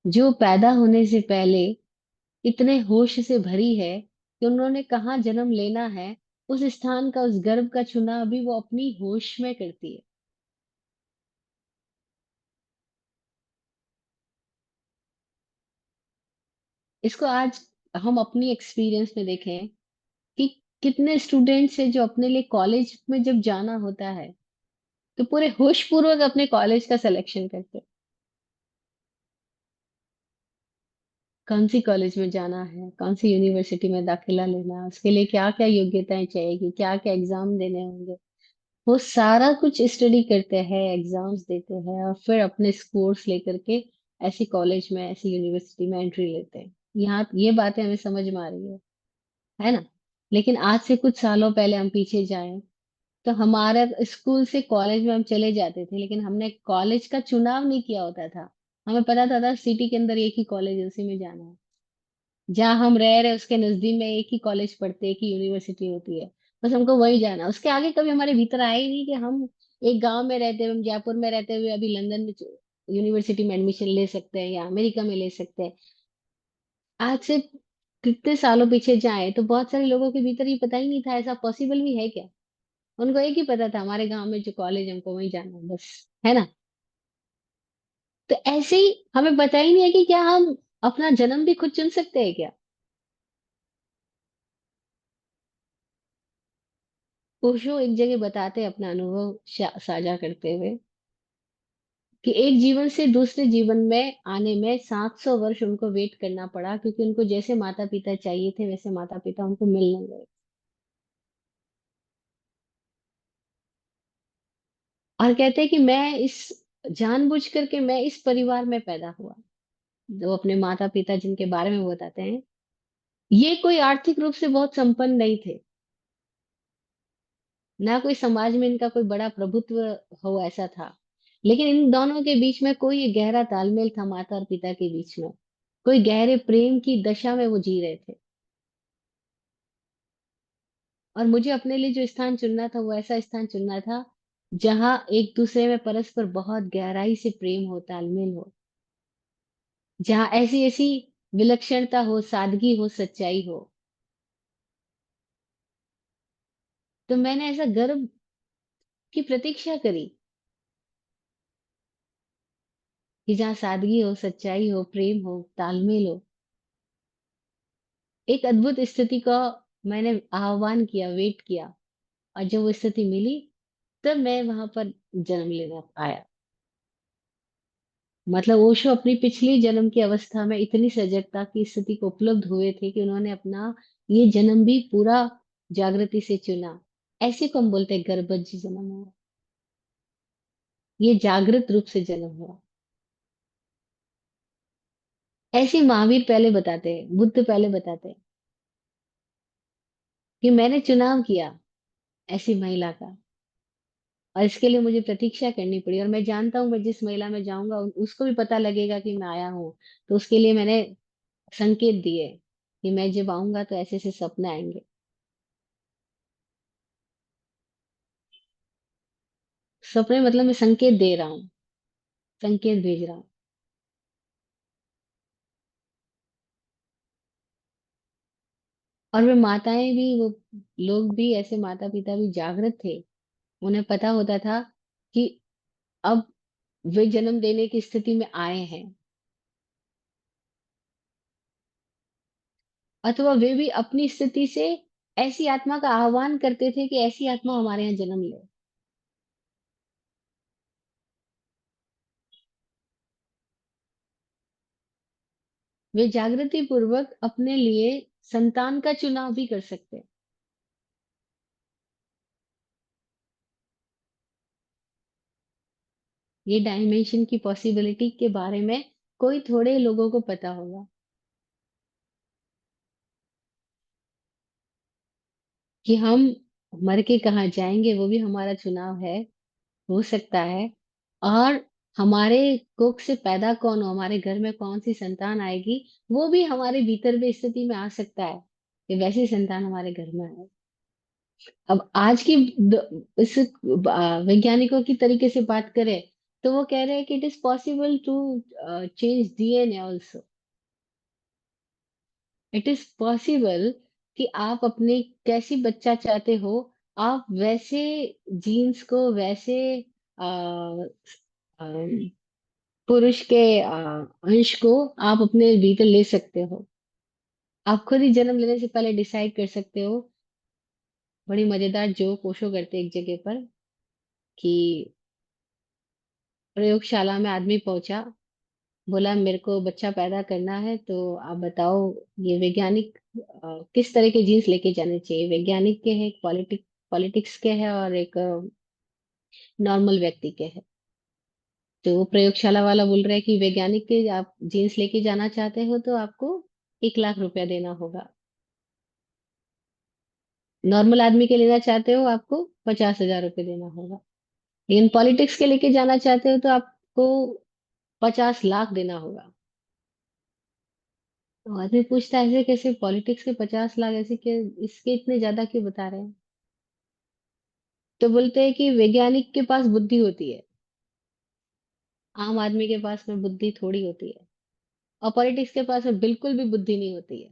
जो पैदा होने से पहले इतने होश से भरी है कि उन्होंने कहाँ जन्म लेना है, उस स्थान का, उस गर्भ का चुनाव भी वो अपनी होश में करती है। इसको आज हम अपनी एक्सपीरियंस में देखें कि कितने स्टूडेंट्स हैं जो अपने लिए कॉलेज में जब जाना होता है तो पूरे होश पूर्वक अपने कॉलेज का सिलेक्शन करते हैं। कौन सी कॉलेज में जाना है, कौन सी यूनिवर्सिटी में दाखिला लेना है, उसके लिए क्या क्या योग्यताएं चाहिएगी, क्या क्या एग्जाम देने होंगे, वो सारा कुछ स्टडी करते हैं, एग्जाम्स देते हैं और फिर अपने स्कोर्स लेकर के ऐसी कॉलेज में, ऐसी यूनिवर्सिटी में एंट्री लेते हैं। यहाँ ये बातें हमें समझ में आ रही है ना? लेकिन आज से कुछ सालों पहले हम पीछे जाएं तो हमारा स्कूल से कॉलेज में हम चले जाते थे, लेकिन हमने कॉलेज का चुनाव नहीं किया होता था। हमें पता था सिटी के अंदर एक ही कॉलेज है, उसी में जाना है। जहाँ हम रह रहे उसके नजदीक में एक ही कॉलेज पढ़ते, एक ही यूनिवर्सिटी होती है, बस हमको वही जाना। उसके आगे कभी हमारे भीतर आया ही नहीं कि हम एक गांव में रहते हुए, हम जयपुर में रहते हुए अभी लंदन में यूनिवर्सिटी में एडमिशन ले सकते हैं या अमेरिका में ले सकते हैं। आज से कितने सालों पीछे जाए तो बहुत सारे लोगों के भीतर ये पता ही नहीं था ऐसा पॉसिबल भी है क्या। उनको एक ही पता था हमारे गांव में जो कॉलेज हमको वहीं जाना है बस, है ना? तो ऐसे ही हमें पता ही नहीं है कि क्या हम अपना जन्म भी खुद चुन सकते हैं क्या। ओशो एक जगह बताते हैं अपना अनुभव साझा करते हुए कि एक जीवन से दूसरे जीवन में आने में 700 वर्ष उनको वेट करना पड़ा, क्योंकि उनको जैसे माता पिता चाहिए थे वैसे माता पिता उनको मिल नहीं गए। और कहते हैं कि मैं इस, जानबूझ करके मैं इस परिवार में पैदा हुआ। जो अपने माता पिता जिनके बारे में वो बताते हैं, ये कोई आर्थिक रूप से बहुत संपन्न नहीं थे, ना कोई समाज में इनका कोई बड़ा प्रभुत्व हो ऐसा था, लेकिन इन दोनों के बीच में कोई गहरा तालमेल था, माता और पिता के बीच में कोई गहरे प्रेम की दशा में वो जी रहे थे। और मुझे अपने लिए जो स्थान चुनना था वो ऐसा स्थान चुनना था जहां एक दूसरे में परस्पर बहुत गहराई से प्रेम हो, तालमेल हो, जहां ऐसी ऐसी विलक्षणता हो, सादगी हो, सच्चाई हो। तो मैंने ऐसा गर्व की प्रतीक्षा करी कि जहाँ सादगी हो, सच्चाई हो, प्रेम हो, तालमेल हो। एक अद्भुत स्थिति का मैंने आह्वान किया, वेट किया, और जब वो स्थिति मिली तब मैं वहां पर जन्म लेना आया। मतलब ओशो अपनी पिछली जन्म की अवस्था में इतनी सजगता की स्थिति को उपलब्ध हुए थे कि उन्होंने अपना ये जन्म भी पूरा जागृति से चुना। ऐसे को हम बोलते हैं गर्भज जन्म हुआ, ये जागृत रूप से जन्म हुआ। ऐसे महावीर पहले बताते हैं, बुद्ध पहले बताते हैं कि मैंने चुनाव किया ऐसी महिला का, और इसके लिए मुझे प्रतीक्षा करनी पड़ी, और मैं जानता हूँ मैं जिस महिला में जाऊंगा उसको भी पता लगेगा कि मैं आया हूँ। तो उसके लिए मैंने संकेत दिए कि मैं जब आऊंगा तो ऐसे ऐसे सपने आएंगे। सपने मतलब मैं संकेत दे रहा हूँ, संकेत भेज रहा हूँ। और वे माताएं भी, वो लोग भी, ऐसे माता पिता भी जागृत थे। उन्हें पता होता था कि अब वे जन्म देने की स्थिति में आए हैं। अथवा वे भी अपनी स्थिति से ऐसी आत्मा का आह्वान करते थे कि ऐसी आत्मा हमारे यहाँ जन्म ले। वे जागृति पूर्वक अपने लिए संतान का चुनाव भी कर सकते हैं। ये डायमेंशन की पॉसिबिलिटी के बारे में कोई थोड़े लोगों को पता होगा, कि हम मर के कहाँ जाएंगे वो भी हमारा चुनाव है, हो सकता है। और हमारे कोख से पैदा कौन हो, हमारे घर में कौन सी संतान आएगी, वो भी हमारे भीतर भी स्थिति में आ सकता है कि वैसी संतान हमारे घर में आए। अब आज की इस वैज्ञानिकों की तरीके से बात करें, तो वो कह रहे हैं कि it is possible to change DNA also. It is possible कि आप अपने कैसी बच्चा चाहते हो, आप वैसे जीन्स को, वैसे आ, आ, पुरुष के अंश को आप अपने भीतर ले सकते हो। आप खुद ही जन्म लेने से पहले डिसाइड कर सकते हो। बड़ी मजेदार जोक ओशो करते एक जगह पर, कि प्रयोगशाला में आदमी पहुंचा, बोला मेरे को बच्चा पैदा करना है, तो आप बताओ ये वैज्ञानिक किस तरह के जीन्स लेके जाने चाहिए। वैज्ञानिक के हैं, पॉलिटिक्स के हैं, और एक नॉर्मल व्यक्ति के हैं। तो वो प्रयोगशाला वाला बोल रहा है कि वैज्ञानिक के आप जीन्स लेके जाना चाहते हो तो आपको 1 लाख रुपया देना होगा। नॉर्मल आदमी के लेना चाहते हो आपको 50,000 रुपये देना होगा। लेकिन पॉलिटिक्स के लेके जाना चाहते हो तो आपको 50 लाख देना होगा। तो आदमी पूछता है ऐसे कैसे, पॉलिटिक्स के 50 लाख ऐसे के, इसके इतने ज्यादा क्यों बता रहे हैं। तो बोलते हैं कि वैज्ञानिक के पास बुद्धि होती है, आम आदमी के पास में बुद्धि थोड़ी होती है। और पॉलिटिक्स के पास में बिल्कुल भी बुद्धि नहीं होती है।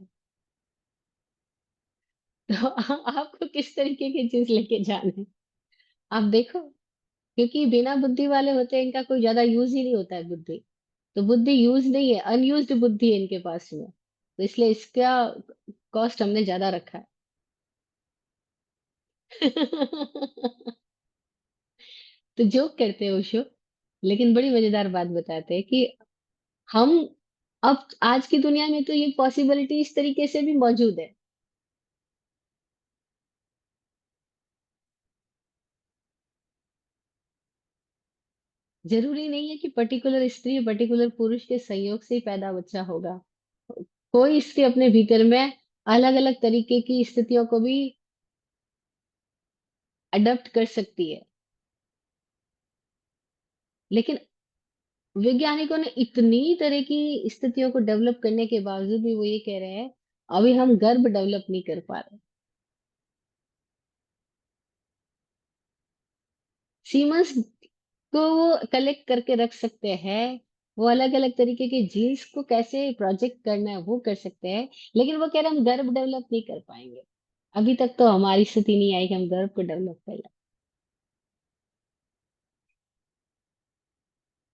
तो आपको किस तरीके की चीज लेके जाना है, आप देखो। क्योंकि बिना बुद्धि वाले होते हैं, इनका कोई ज्यादा यूज ही नहीं होता है बुद्धि। तो बुद्धि यूज नहीं है, अनयूज्ड बुद्धि है इनके पास में, तो इसलिए इसका कॉस्ट हमने ज्यादा रखा है। तो जोक करते हैं ओशो, लेकिन बड़ी मजेदार बात बताते हैं कि हम अब आज की दुनिया में तो ये पॉसिबिलिटी इस तरीके से भी मौजूद है। जरूरी नहीं है कि पर्टिकुलर स्त्री पर्टिकुलर पुरुष के संयोग से ही पैदा बच्चा होगा। कोई इसके अपने भीतर में अलग अलग तरीके की स्थितियों को भी अडॉप्ट कर सकती है। लेकिन वैज्ञानिकों ने इतनी तरह की स्थितियों को डेवलप करने के बावजूद भी वो ये कह रहे हैं अभी हम गर्भ डेवलप नहीं कर पा रहे। सीमंस को वो कलेक्ट करके रख सकते हैं, वो अलग अलग तरीके के जीन्स को कैसे प्रोजेक्ट करना है वो कर सकते हैं। लेकिन वो कह रहे हैं हम गर्भ डेवलप नहीं कर पाएंगे। अभी तक तो हमारी स्थिति नहीं आई कि हम गर्भ को डेवलप कर लें।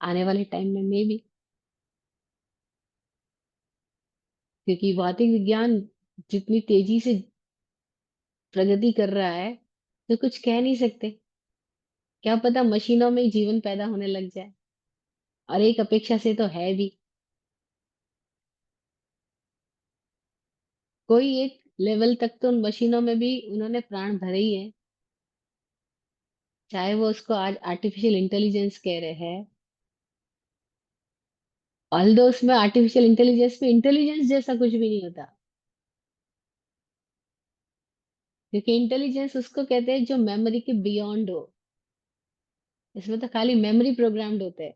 आने वाले टाइम में मे भी, क्योंकि भौतिक विज्ञान जितनी तेजी से प्रगति कर रहा है, तो कुछ कह नहीं सकते। क्या पता मशीनों में ही जीवन पैदा होने लग जाए। और एक अपेक्षा से तो है भी, कोई एक लेवल तक तो उन मशीनों में भी उन्होंने प्राण भरे ही है। चाहे वो उसको आज आर्टिफिशियल इंटेलिजेंस कह रहे हैं, ऑल्दो उसमें आर्टिफिशियल इंटेलिजेंस में इंटेलिजेंस जैसा कुछ भी नहीं होता। क्योंकि इंटेलिजेंस उसको कहते हैं जो मेमोरी के बियॉन्ड हो। इसमें तो खाली मेमोरी प्रोग्राम्ड होते हैं,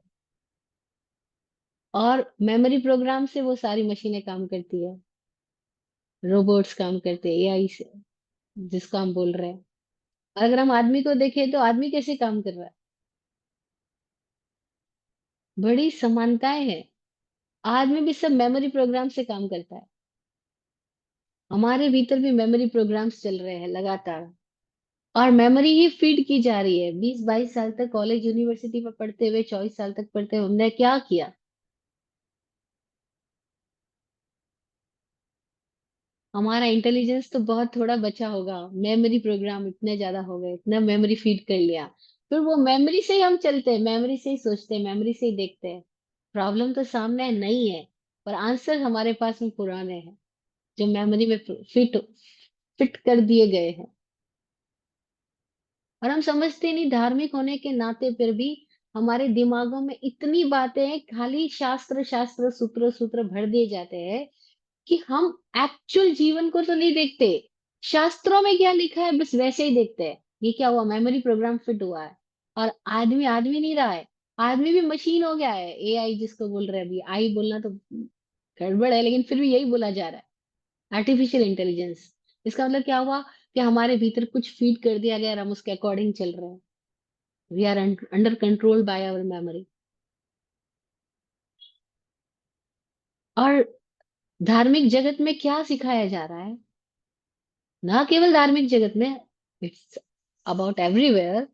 और मेमोरी प्रोग्राम से वो सारी मशीनें काम करती है। रोबोट्स काम करते हैं, एआई से, जिसको हम बोल रहे हैं। और अगर हम आदमी को देखें तो आदमी कैसे काम कर रहा है? बड़ी समानताएं हैं। आदमी भी सब मेमोरी प्रोग्राम से काम करता है। हमारे भीतर भी मेमोरी प्रोग्राम्स चल रहे हैं लगातार, और मेमोरी ही फीड की जा रही है। 20-22 साल तक कॉलेज यूनिवर्सिटी में पढ़ते हुए, 24 साल तक पढ़ते हुए हमने क्या किया? हमारा इंटेलिजेंस तो बहुत थोड़ा बचा होगा, मेमोरी प्रोग्राम इतने ज्यादा हो गए, इतना मेमोरी फीड कर लिया। फिर वो मेमोरी से ही हम चलते हैं, मेमोरी से ही सोचते हैं, मेमोरी से ही देखते हैं। प्रॉब्लम तो सामने नहीं है, पर आंसर हमारे पास में पुराने हैं, जो मेमोरी में फिट फिट कर दिए गए हैं। और हम समझते नहीं, धार्मिक होने के नाते फिर भी हमारे दिमागों में इतनी बातें हैं, खाली शास्त्र शास्त्र सूत्र सूत्र भर दिए जाते हैं कि हम एक्चुअल जीवन को तो नहीं देखते। शास्त्रों में क्या लिखा है बस वैसे ही देखते हैं। ये क्या हुआ? मेमोरी प्रोग्राम फिट हुआ है। और आदमी आदमी नहीं रहा है, आदमी भी मशीन हो गया है। एआई जिसको बोल रहे हैं, अभी आई बोलना तो गड़बड़ है, लेकिन फिर भी यही बोला जा रहा है, आर्टिफिशियल इंटेलिजेंस। इसका मतलब क्या हुआ? कि हमारे भीतर कुछ फीड कर दिया गया और हम उसके अकॉर्डिंग चल रहे हैं। We are under control by our memory. और धार्मिक जगत में क्या सिखाया जा रहा है? ना केवल धार्मिक जगत में, इट्स अबाउट एवरीवेयर।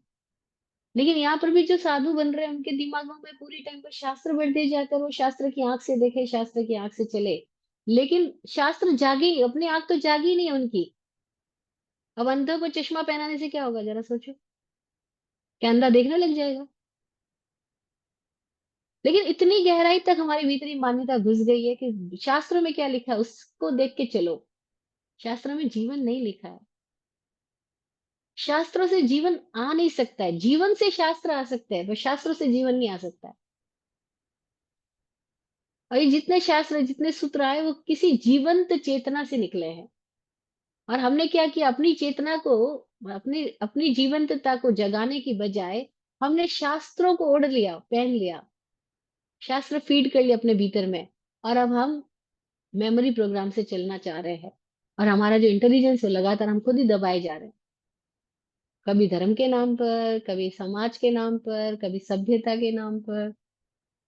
लेकिन यहाँ पर भी जो साधु बन रहे हैं, उनके दिमागों में पूरी टाइम पर शास्त्र भर दिए जाते हैं। वो शास्त्र की आंख से देखे, शास्त्र की आंख से चले, लेकिन शास्त्र जागे, अपनी आंख तो जागी नहीं है उनकी। अब अंधों को चश्मा पहनाने से क्या होगा, जरा सोचो? क्या अंधा देखने लग जाएगा? लेकिन इतनी गहराई तक हमारी भीतरी मान्यता घुस गई है कि शास्त्रों में क्या लिखा है उसको देख के चलो। शास्त्रों में जीवन नहीं लिखा है। शास्त्रों से जीवन आ नहीं सकता है, जीवन से शास्त्र आ सकते हैं, पर शास्त्रों से जीवन नहीं आ सकता है। और ये जितने शास्त्र, जितने सूत्र आए, वो किसी जीवंत चेतना से निकले हैं। और हमने क्या किया? अपनी चेतना को, अपनी अपनी जीवंतता को जगाने की बजाय हमने शास्त्रों को ओढ़ लिया, पहन लिया, शास्त्र फीड कर लिया अपने भीतर में। और अब हम मेमोरी प्रोग्राम से चलना चाह रहे हैं। और हमारा जो इंटेलिजेंस है, लगातार हम खुद ही दबाए जा रहे हैं। कभी धर्म के नाम पर, कभी समाज के नाम पर, कभी सभ्यता के नाम पर,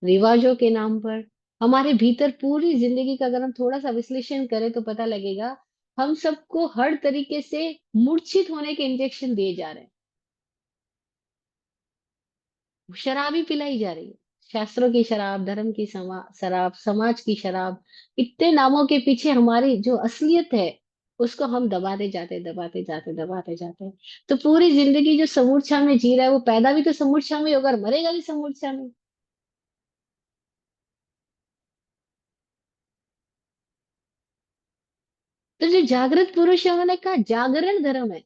रिवाजों के नाम पर। हमारे भीतर पूरी जिंदगी का अगर हम थोड़ा सा विश्लेषण करें तो पता लगेगा, हम सबको हर तरीके से मूर्छित होने के इंजेक्शन दिए जा रहे हैं। शराब ही पिलाई जा रही है। शास्त्रों की शराब, धर्म की शराब, समाज की शराब। इतने नामों के पीछे हमारी जो असलियत है, उसको हम दबाते जाते, दबाते जाते, दबाते जाते हैं। तो पूरी जिंदगी जो समूर्छा में जी रहा है, वो पैदा भी तो समूर्छा में होगा और मरेगा भी समूर्छा में। तो जो जागृत पुरुष है, उन्होंने कहा जागरण धर्म है।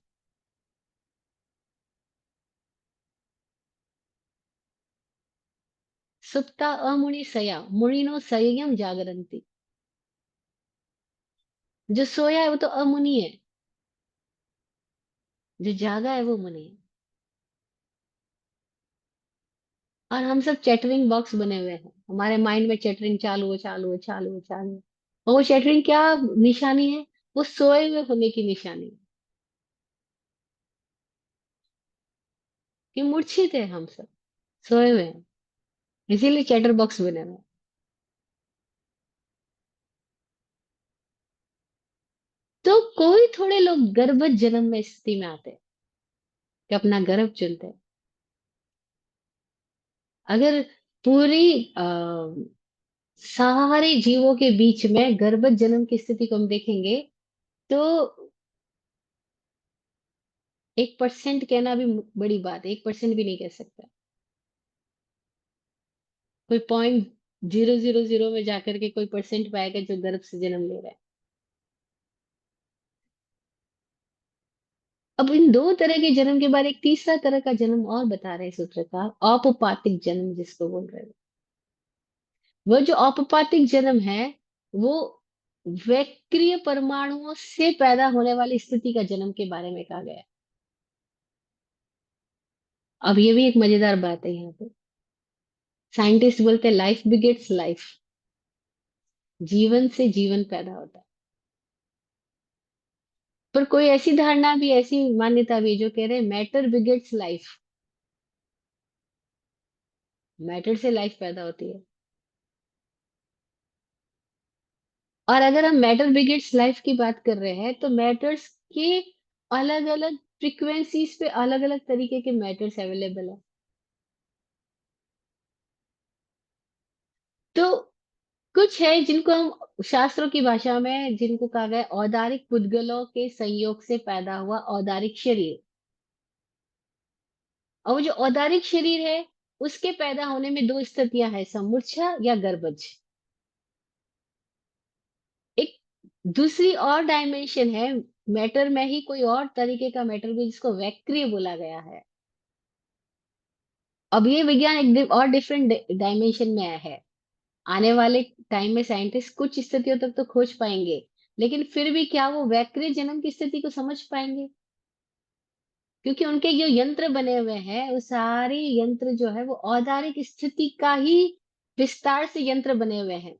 सुप्ता अमुनि सया मुनिनो संयम जागरंती। जो सोया है वो तो अमुनि है, जो जागा है वो मुनि है। और हम सब चैटरिंग बॉक्स बने हुए हैं, हमारे माइंड में चैटरिंग चालू है, चालू है, चालू है, चालू है। और वो चैटरिंग क्या निशानी है? वो सोए हुए होने की निशानी है, कि मूर्छित है हम सब, सोए हुए हैं, इसीलिए चैटर बॉक्स बने हुए हैं। तो कोई थोड़े लोग गर्भ जन्म में स्थिति में आते हैं कि अपना गर्भ चुनते हैं। अगर पूरी सारे जीवों के बीच में गर्भ जन्म की स्थिति को हम देखेंगे, तो 1% कहना भी बड़ी बात है, 1% भी नहीं कह सकता। कोई 0.000 में जाकर के कोई परसेंट पाएगा जो गर्भ से जन्म ले रहा है। अब इन दो तरह के जन्म के बाद एक तीसरा तरह का जन्म और बता रहे हैं सूत्रकार, औपपातिक जन्म जिसको बोल रहे हैं। वो जो औपपातिक जन्म है, वो वैक्रिय परमाणुओं से पैदा होने वाली स्थिति का जन्म के बारे में कहा गया है। अब ये भी एक मजेदार बात है यहाँ पे। साइंटिस्ट बोलते हैं लाइफ बिगेट्स लाइफ, जीवन से जीवन पैदा होता है। पर कोई ऐसी धारणा भी, ऐसी मान्यता भी जो कह रहे हैं मैटर बिगेट्स लाइफ, मैटर से लाइफ पैदा होती है। और अगर हम मैटर बिगेट्स लाइफ की बात कर रहे हैं तो मैटर्स के अलग अलग फ्रीक्वेंसीज पे अलग अलग तरीके के मैटर्स अवेलेबल है। तो कुछ है जिनको हम शास्त्रों की भाषा में जिनको कहा गया है औदारिक पुद्गलों के संयोग से पैदा हुआ औदारिक शरीर। और वो जो औदारिक शरीर है उसके पैदा होने में दो स्थितियां हैं, समूर्छा या गर्भज। एक दूसरी और डायमेंशन है मैटर में ही, कोई और तरीके का मैटर भी जिसको वैक्रिय बोला गया है। अब ये विज्ञान और डिफरेंट डायमेंशन में आया है। आने वाले टाइम में साइंटिस्ट कुछ स्थितियों तक तो खोज पाएंगे, लेकिन फिर भी क्या वो वैक्रिय जन्म की स्थिति को समझ पाएंगे? क्योंकि उनके जो यंत्र बने हुए हैं वो सारे यंत्र जो है वो औदारिक स्थिति का ही विस्तार से यंत्र बने हुए हैं।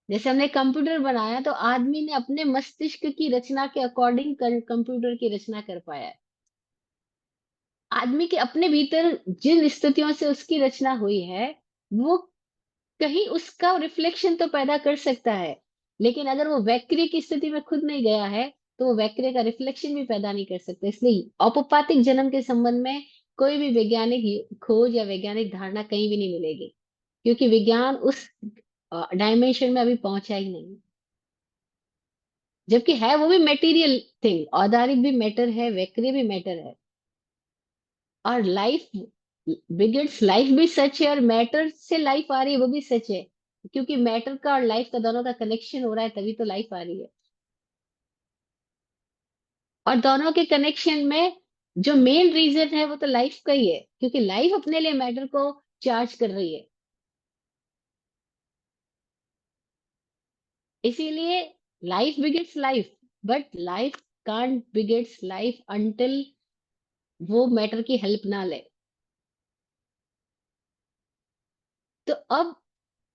जैसे हमने कंप्यूटर बनाया तो आदमी ने अपने मस्तिष्क की रचना के अकॉर्डिंग कंप्यूटर की रचना कर पाया है। आदमी के अपने भीतर जिन स्थितियों से उसकी रचना हुई है वो कहीं उसका रिफ्लेक्शन तो पैदा कर सकता है, लेकिन अगर वो वैक्रिय की स्थिति में खुद नहीं गया है तो वो वैक्रिय का रिफ्लेक्शन भी पैदा नहीं कर सकता। इसलिए औपपातिक जन्म के संबंध में कोई भी वैज्ञानिक खोज या वैज्ञानिक धारणा कहीं भी नहीं मिलेगी, क्योंकि विज्ञान उस डायमेंशन में अभी पहुंचा ही नहीं। जबकि है वो भी मेटीरियल थिंग, औदारिक भी मैटर है, वैक्रिय भी मैटर है। और लाइफ बिगेट्स लाइफ भी सच है, और मैटर से लाइफ आ रही है वो भी सच है। क्योंकि मैटर का और लाइफ का दोनों का कनेक्शन हो रहा है तभी तो लाइफ आ रही है। और दोनों के कनेक्शन में जो मेन रीजन है वो तो लाइफ का ही है, क्योंकि लाइफ अपने लिए मैटर को चार्ज कर रही है। इसीलिए life begets life, but life can't begets life until वो मैटर की हेल्प ना ले। तो अब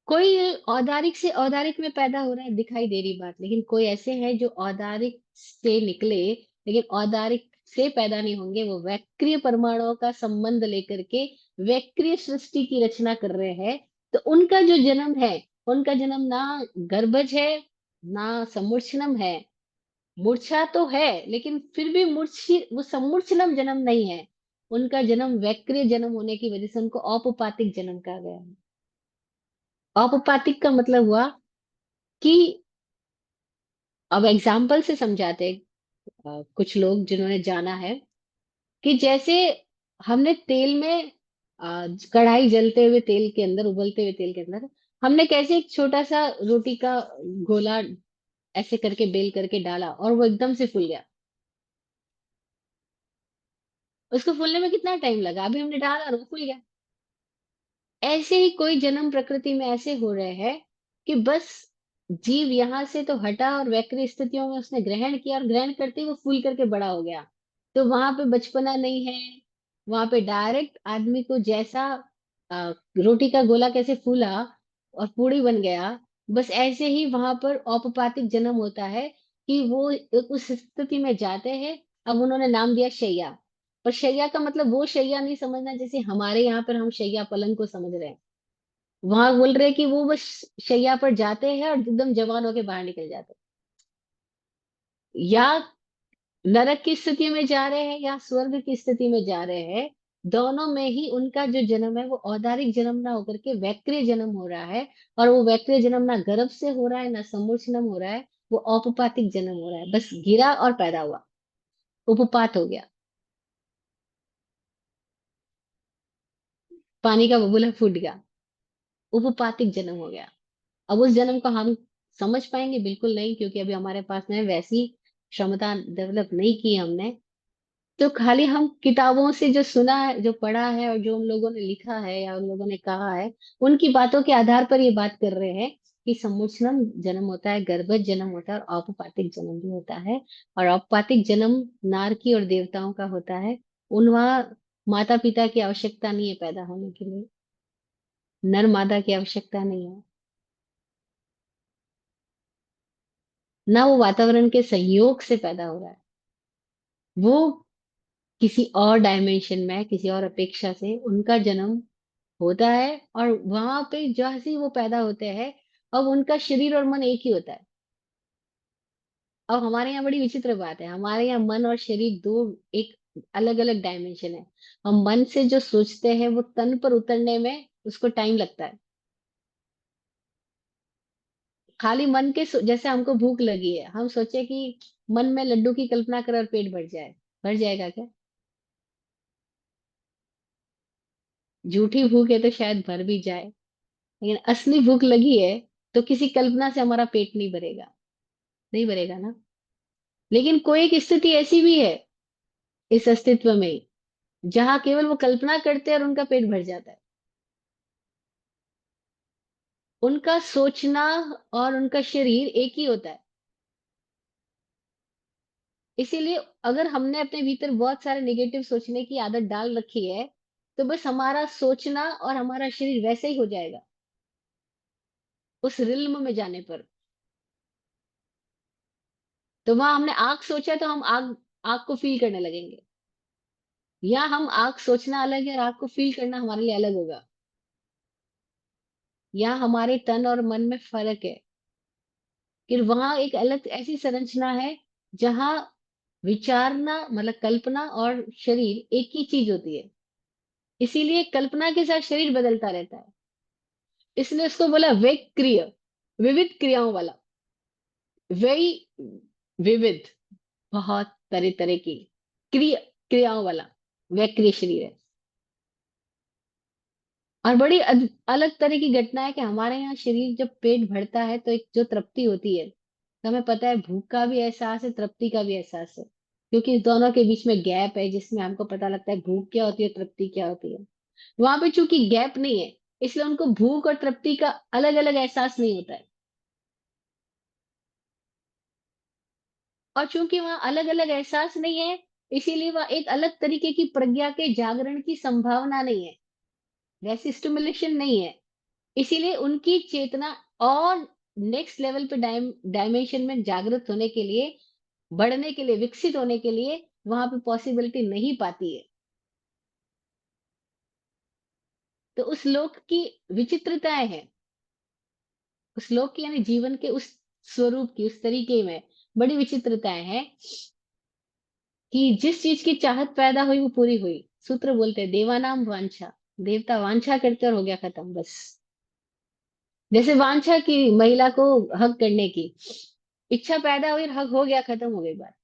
कोई औदारिक से औदारिक में पैदा हो रहा है दिखाई दे रही बात, लेकिन कोई ऐसे हैं जो औदारिक से निकले लेकिन औदारिक से पैदा नहीं होंगे, वो वैक्रिय परमाणुओं का संबंध लेकर के वैक्रिय सृष्टि की रचना कर रहे हैं। तो उनका जो जन्म है, उनका जन्म ना गर्भज है ना समूर्छनम है। मूर्छा तो है लेकिन फिर भी मूर्छी वो समूर्छनम जन्म नहीं है। उनका जन्म वैक्रिय जन्म होने की वजह से उनको औपपातिक जन्म कहा गया है। औपपातिक का मतलब हुआ कि, अब एग्जाम्पल से समझाते हैं, कुछ लोग जिन्होंने जाना है कि जैसे हमने तेल में कढ़ाई जलते हुए तेल के अंदर, उबलते हुए तेल के अंदर हमने कैसे एक छोटा सा रोटी का गोला ऐसे करके बेल करके डाला और वो एकदम से फूल गया। उसको फूलने में कितना टाइम लगा, अभी हमने डाला और वो फूल गया। ऐसे ही कोई जन्म प्रकृति में ऐसे हो रहे हैं कि बस जीव यहाँ से तो हटा और वैक्रिय स्थितियों में उसने ग्रहण किया और ग्रहण करते ही वो फूल करके बड़ा हो गया। तो वहां पे बचपना नहीं है, वहां पे डायरेक्ट आदमी को जैसा रोटी का गोला कैसे फूला और पूड़ी बन गया, बस ऐसे ही वहां पर औपपातिक जन्म होता है कि वो एक उस स्थिति में जाते हैं। अब उन्होंने नाम दिया शैया, पर शैया का मतलब वो शैया नहीं समझना जैसे हमारे यहाँ पर हम शैया पलंग को समझ रहे हैं। वहां बोल रहे हैं कि वो बस शैया पर जाते हैं और एकदम जवान होके बाहर निकल जाते हैं, या नरक की स्थिति में जा रहे हैं या स्वर्ग की स्थिति में जा रहे हैं। दोनों में ही उनका जो जन्म है वो औदारिक जन्म ना होकर के वैक्रिय जन्म हो रहा है। और वो वैक्रिय जन्म ना गर्भ से हो रहा है ना समूर्छनम हो रहा है, वो औपपातिक जन्म हो रहा है, बस गिरा और पैदा हुआ, उपपात हो गया। पानी का बबूला फूट गया, उपपातिक जन्म हो गया। अब उस जन्म को हम समझ पाएंगे? बिल्कुल नहीं, क्योंकि अभी हमारे पास में वैसी क्षमता डेवलप नहीं की हमने। तो खाली हम किताबों से जो सुना है, जो पढ़ा है और जो उन लोगों ने लिखा है या उन लोगों ने कहा है, उनकी बातों के आधार पर ये बात कर रहे हैं कि समुच्चनम जन्म होता है, गर्भज जन्म होता है और औपपातिक जन्म भी होता है। और औपपातिक जन्म नारकी और देवताओं का होता है। उन वहाँ माता पिता की आवश्यकता नहीं है पैदा होने के लिए, नर मादा की आवश्यकता नहीं है। ना वो वातावरण के संयोग से पैदा हो रहा है, वो किसी और डायमेंशन में, किसी और अपेक्षा से उनका जन्म होता है। और वहां पे जैसे ही वो पैदा होते हैं, अब उनका शरीर और मन एक ही होता है। अब हमारे यहाँ बड़ी विचित्र बात है, हमारे यहाँ मन और शरीर दो एक अलग अलग डायमेंशन है। हम मन से जो सोचते हैं वो तन पर उतरने में उसको टाइम लगता है। खाली मन के जैसे हमको भूख लगी है, हम सोचे कि मन में लड्डू की कल्पना कर और पेट भर जाए, भर जाएगा क्या? झूठी भूख है तो शायद भर भी जाए, लेकिन असली भूख लगी है तो किसी कल्पना से हमारा पेट नहीं भरेगा, नहीं भरेगा ना। लेकिन कोई एक स्थिति ऐसी भी है इस अस्तित्व में जहां केवल वो कल्पना करते हैं और उनका पेट भर जाता है। उनका सोचना और उनका शरीर एक ही होता है। इसीलिए अगर हमने अपने भीतर बहुत सारे नेगेटिव सोचने की आदत डाल रखी है, तो बस हमारा सोचना और हमारा शरीर वैसे ही हो जाएगा उस रिल्म में जाने पर। तो वहां हमने आग सोचा तो हम आग आग को फील करने लगेंगे, या हम आग सोचना अलग है और आग को फील करना हमारे लिए अलग होगा। या हमारे तन और मन में फर्क है कि वहां एक अलग ऐसी संरचना है जहां विचारना मतलब कल्पना और शरीर एक ही चीज होती है। इसीलिए कल्पना के साथ शरीर बदलता रहता है। इसने उसको बोला वेग क्रिय, विविध क्रियाओं वाला। वही विविध, बहुत तरह तरह की क्रियाओं वाला वैक्रिय शरीर है। और बड़ी अलग तरह की घटना है कि हमारे यहाँ शरीर जब पेट भरता है तो एक जो तृप्ति होती है, तो हमें पता है भूख का भी एहसास है, तृप्ति का भी एहसास है, क्योंकि इस दोनों के बीच में गैप है जिसमें हमको पता लगता है भूख क्या होती है, तृप्ति क्या होती है। वहां पे चूंकि गैप नहीं है, इसलिए उनको भूख और तृप्ति का अलग अलग एहसास नहीं होता है। और चूंकि वहां अलग अलग एहसास नहीं है, इसीलिए वह एक अलग तरीके की प्रज्ञा के जागरण की संभावना नहीं है, वैसी स्टिमुलेशन नहीं है। इसीलिए उनकी चेतना और नेक्स्ट लेवल पे डायमेंशन में जागृत होने के लिए, बढ़ने के लिए, विकसित होने के लिए वहां पे पॉसिबिलिटी नहीं पाती है। तो उस लोक की विचित्रताएं हैं, उस लोक की यानी जीवन के उस स्वरूप की, उस तरीके में बड़ी विचित्रताएं हैं कि जिस चीज की चाहत पैदा हुई वो पूरी हुई। सूत्र बोलते हैं देवानाम वांछा, देवता वांछा करते और हो गया खत्म बस। जैसे वांछा की महिला को हक करने की इच्छा पैदा हुई और हक हो गया, खत्म हो गई बात,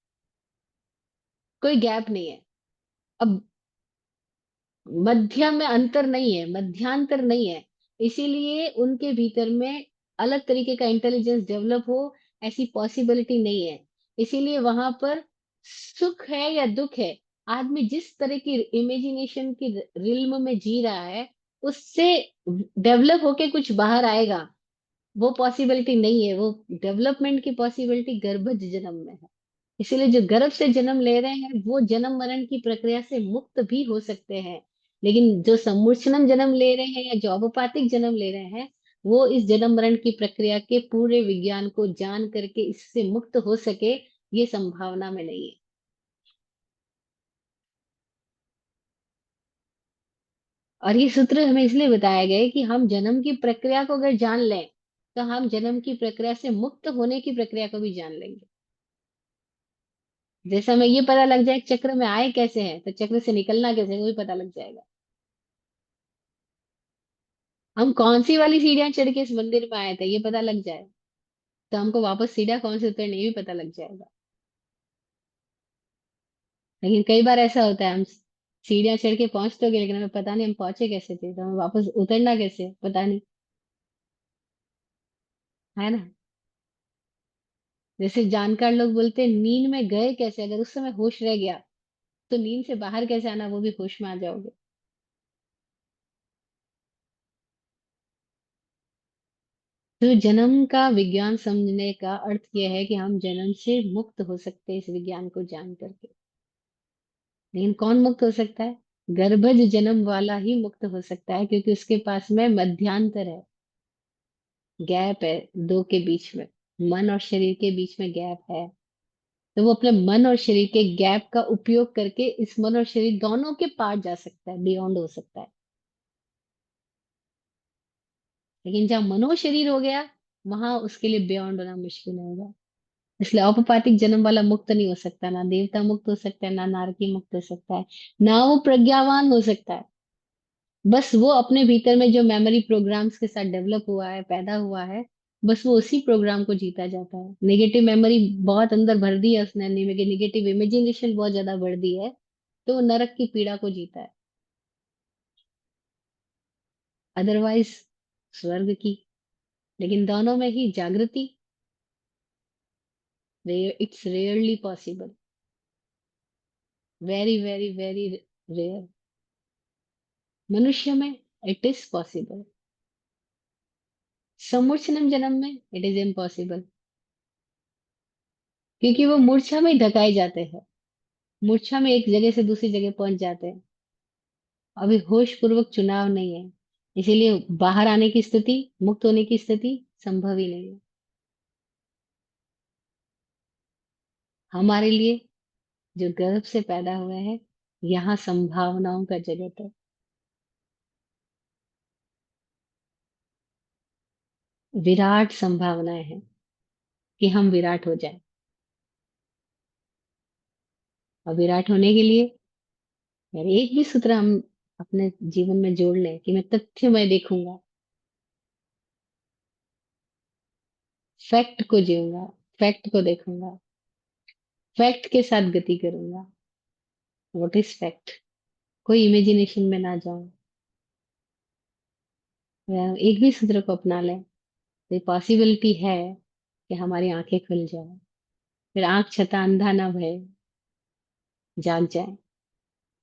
कोई गैप नहीं है। अब मध्य में अंतर नहीं है, मध्यांतर नहीं है। इसीलिए उनके भीतर में अलग तरीके का इंटेलिजेंस डेवलप हो, ऐसी पॉसिबिलिटी नहीं है। इसीलिए वहां पर सुख है या दुख है, आदमी जिस तरह की इमेजिनेशन की रिल्म में जी रहा है उससे डेवलप होके कुछ बाहर आएगा, वो पॉसिबिलिटी नहीं है। वो डेवलपमेंट की पॉसिबिलिटी गर्भज जन्म में है। इसीलिए जो गर्भ से जन्म ले रहे हैं वो जन्म मरण की प्रक्रिया से मुक्त भी हो सकते हैं, लेकिन जो सम्मूर्छनम जन्म ले रहे हैं या जो अवपातिक जन्म ले रहे हैं, वो इस जन्म मरण की प्रक्रिया के पूरे विज्ञान को जान करके इससे मुक्त हो सके, ये संभावना में नहीं है। और ये सूत्र हमें इसलिए बताया गया है कि हम जन्म की प्रक्रिया को अगर जान लें, तो हम जन्म की प्रक्रिया से मुक्त होने की प्रक्रिया को भी जान लेंगे। जैसे हमें ये पता लग जाए चक्र में आए कैसे हैं, तो चक्र से निकलना कैसे है, वो भी पता लग जाएगा। हम कौन सी वाली सीढ़ियां चढ़ के इस मंदिर में आए थे ये पता लग जाए, तो हमको वापस सीढ़ियां कौन से उतरनी ये भी पता लग जाएगा। लेकिन कई बार ऐसा होता है, हम सीढ़ियां चढ़ के पहुंच तो गए लेकिन हमें पता नहीं हम पहुंचे कैसे थे, तो हमें वापस उतरना कैसे पता नहीं, है ना। जैसे जानकार लोग बोलते हैं नींद में गए कैसे, अगर उस समय होश रह गया तो नींद से बाहर कैसे आना, वो भी होश में आ जाओगे। तो जन्म का विज्ञान समझने का अर्थ यह है कि हम जन्म से मुक्त हो सकते हैं इस विज्ञान को जान करके। लेकिन कौन मुक्त हो सकता है? गर्भज जन्म वाला ही मुक्त हो सकता है, क्योंकि उसके पास में मध्यांतर है, गैप है दो के बीच में। मन और शरीर के बीच में गैप है, तो वो अपने मन और शरीर के गैप का उपयोग करके इस मन और शरीर दोनों के पार जा सकता है, बियॉन्ड हो सकता है। लेकिन जहाँ मनो शरीर हो गया, वहां उसके लिए बियॉन्ड होना मुश्किल होगा। इसलिए औपपातिक जन्म वाला मुक्त नहीं हो सकता, ना देवता मुक्त हो सकता है, ना नारकी मुक्त हो सकता है, ना वो प्रज्ञावान हो सकता है। बस वो अपने भीतर में जो मेमोरी प्रोग्राम्स के साथ डेवलप हुआ है, पैदा हुआ है, बस वो उसी प्रोग्राम को जीता जाता है। नेगेटिव मेमोरी बहुत अंदर भर दी है उसने, नेगेटिव इमेजिनेशन बहुत ज्यादा भर दी है, तो वो नरक की पीड़ा को जीता है। अदरवाइज स्वर्ग की। लेकिन दोनों में ही जागृति, it's rarely possible, very very very rare. मनुष्य में इट इज पॉसिबल, समुच्चनम जन्म में इट इज इम्पॉसिबल, क्योंकि वो मूर्छा में ही धकाए जाते हैं, मूर्छा में एक जगह से दूसरी जगह पहुंच जाते हैं। अभी होश पूर्वक चुनाव नहीं है, इसीलिए बाहर आने की स्थिति, मुक्त होने की स्थिति संभव ही नहीं है हमारे लिए, जो गर्भ से पैदा हुए हैं। यहाँ संभावनाओं का जगत है, विराट संभावनाएं हैं कि हम विराट हो जाएं। और विराट होने के लिए यार एक भी सूत्र हम अपने जीवन में जोड़ लें कि मैं तथ्य में देखूंगा, फैक्ट को जीऊंगा, फैक्ट को देखूंगा, फैक्ट के साथ गति करूंगा। What is fact? कोई इमेजिनेशन में ना जाऊं, या एक भी सूत्र को अपना लें, तो पॉसिबिलिटी है कि हमारी आंखें खुल जाए, फिर आंख छता अंधा ना भय, जाग जाए।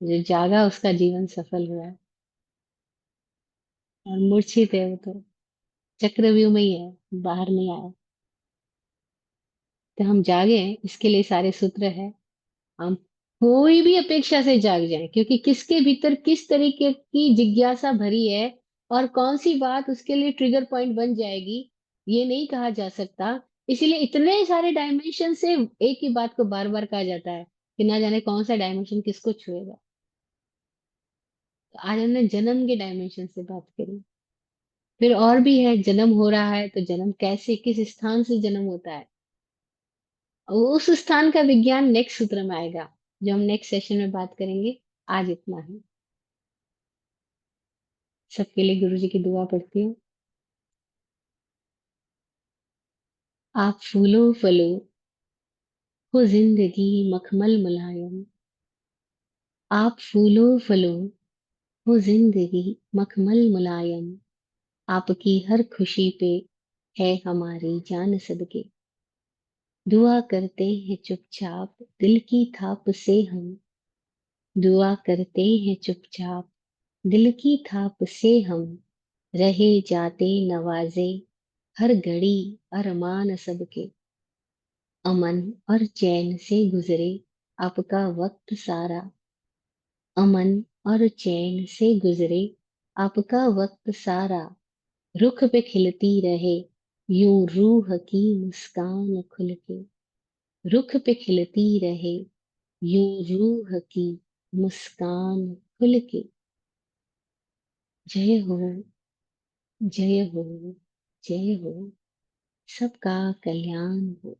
जो जागा उसका जीवन सफल हुआ है। और मूर्छित है वो तो चक्रव्यूह में ही है, बाहर नहीं आया। तो हम जागे, इसके लिए सारे सूत्र है। हम कोई भी अपेक्षा से जाग जाएं, क्योंकि किसके भीतर किस तरीके की जिज्ञासा भरी है और कौन सी बात उसके लिए ट्रिगर पॉइंट बन जाएगी, ये नहीं कहा जा सकता। इसीलिए इतने सारे डायमेंशन से एक ही बात को बार बार कहा जाता है कि ना जाने कौन सा डायमेंशन किसको छुएगा। तो आज हमने जन्म के डायमेंशन से बात करी। फिर और भी है, जन्म हो रहा है तो जन्म कैसे, किस स्थान से जन्म होता है, उस स्थान का विज्ञान नेक्स्ट सूत्र में आएगा, जो हम नेक्स्ट सेशन में बात करेंगे। आज इतना है। सबके लिए गुरु जी की दुआ पढ़ती हूँ। आप फूलो फलो, हो जिंदगी मखमल मुलायम। आप फूलो फलो, हो जिंदगी मखमल मुलायम। आपकी हर खुशी पे है हमारी जान सदके। दुआ करते हैं चुपचाप दिल की थाप से हम। दुआ करते हैं चुपचाप दिल की थाप से हम। रहे जाते नवाजे हर घड़ी अरमान सबके। अमन और चैन से गुजरे आपका वक्त सारा। अमन और चैन से गुजरे आपका वक्त सारा। रुख पे खिलती रहे यूं रूह की मुस्कान खुल के। रुख पे खिलती रहे यूं रूह की मुस्कान खुल के। जय हो, जय हो, जय हो। सबका कल्याण हो।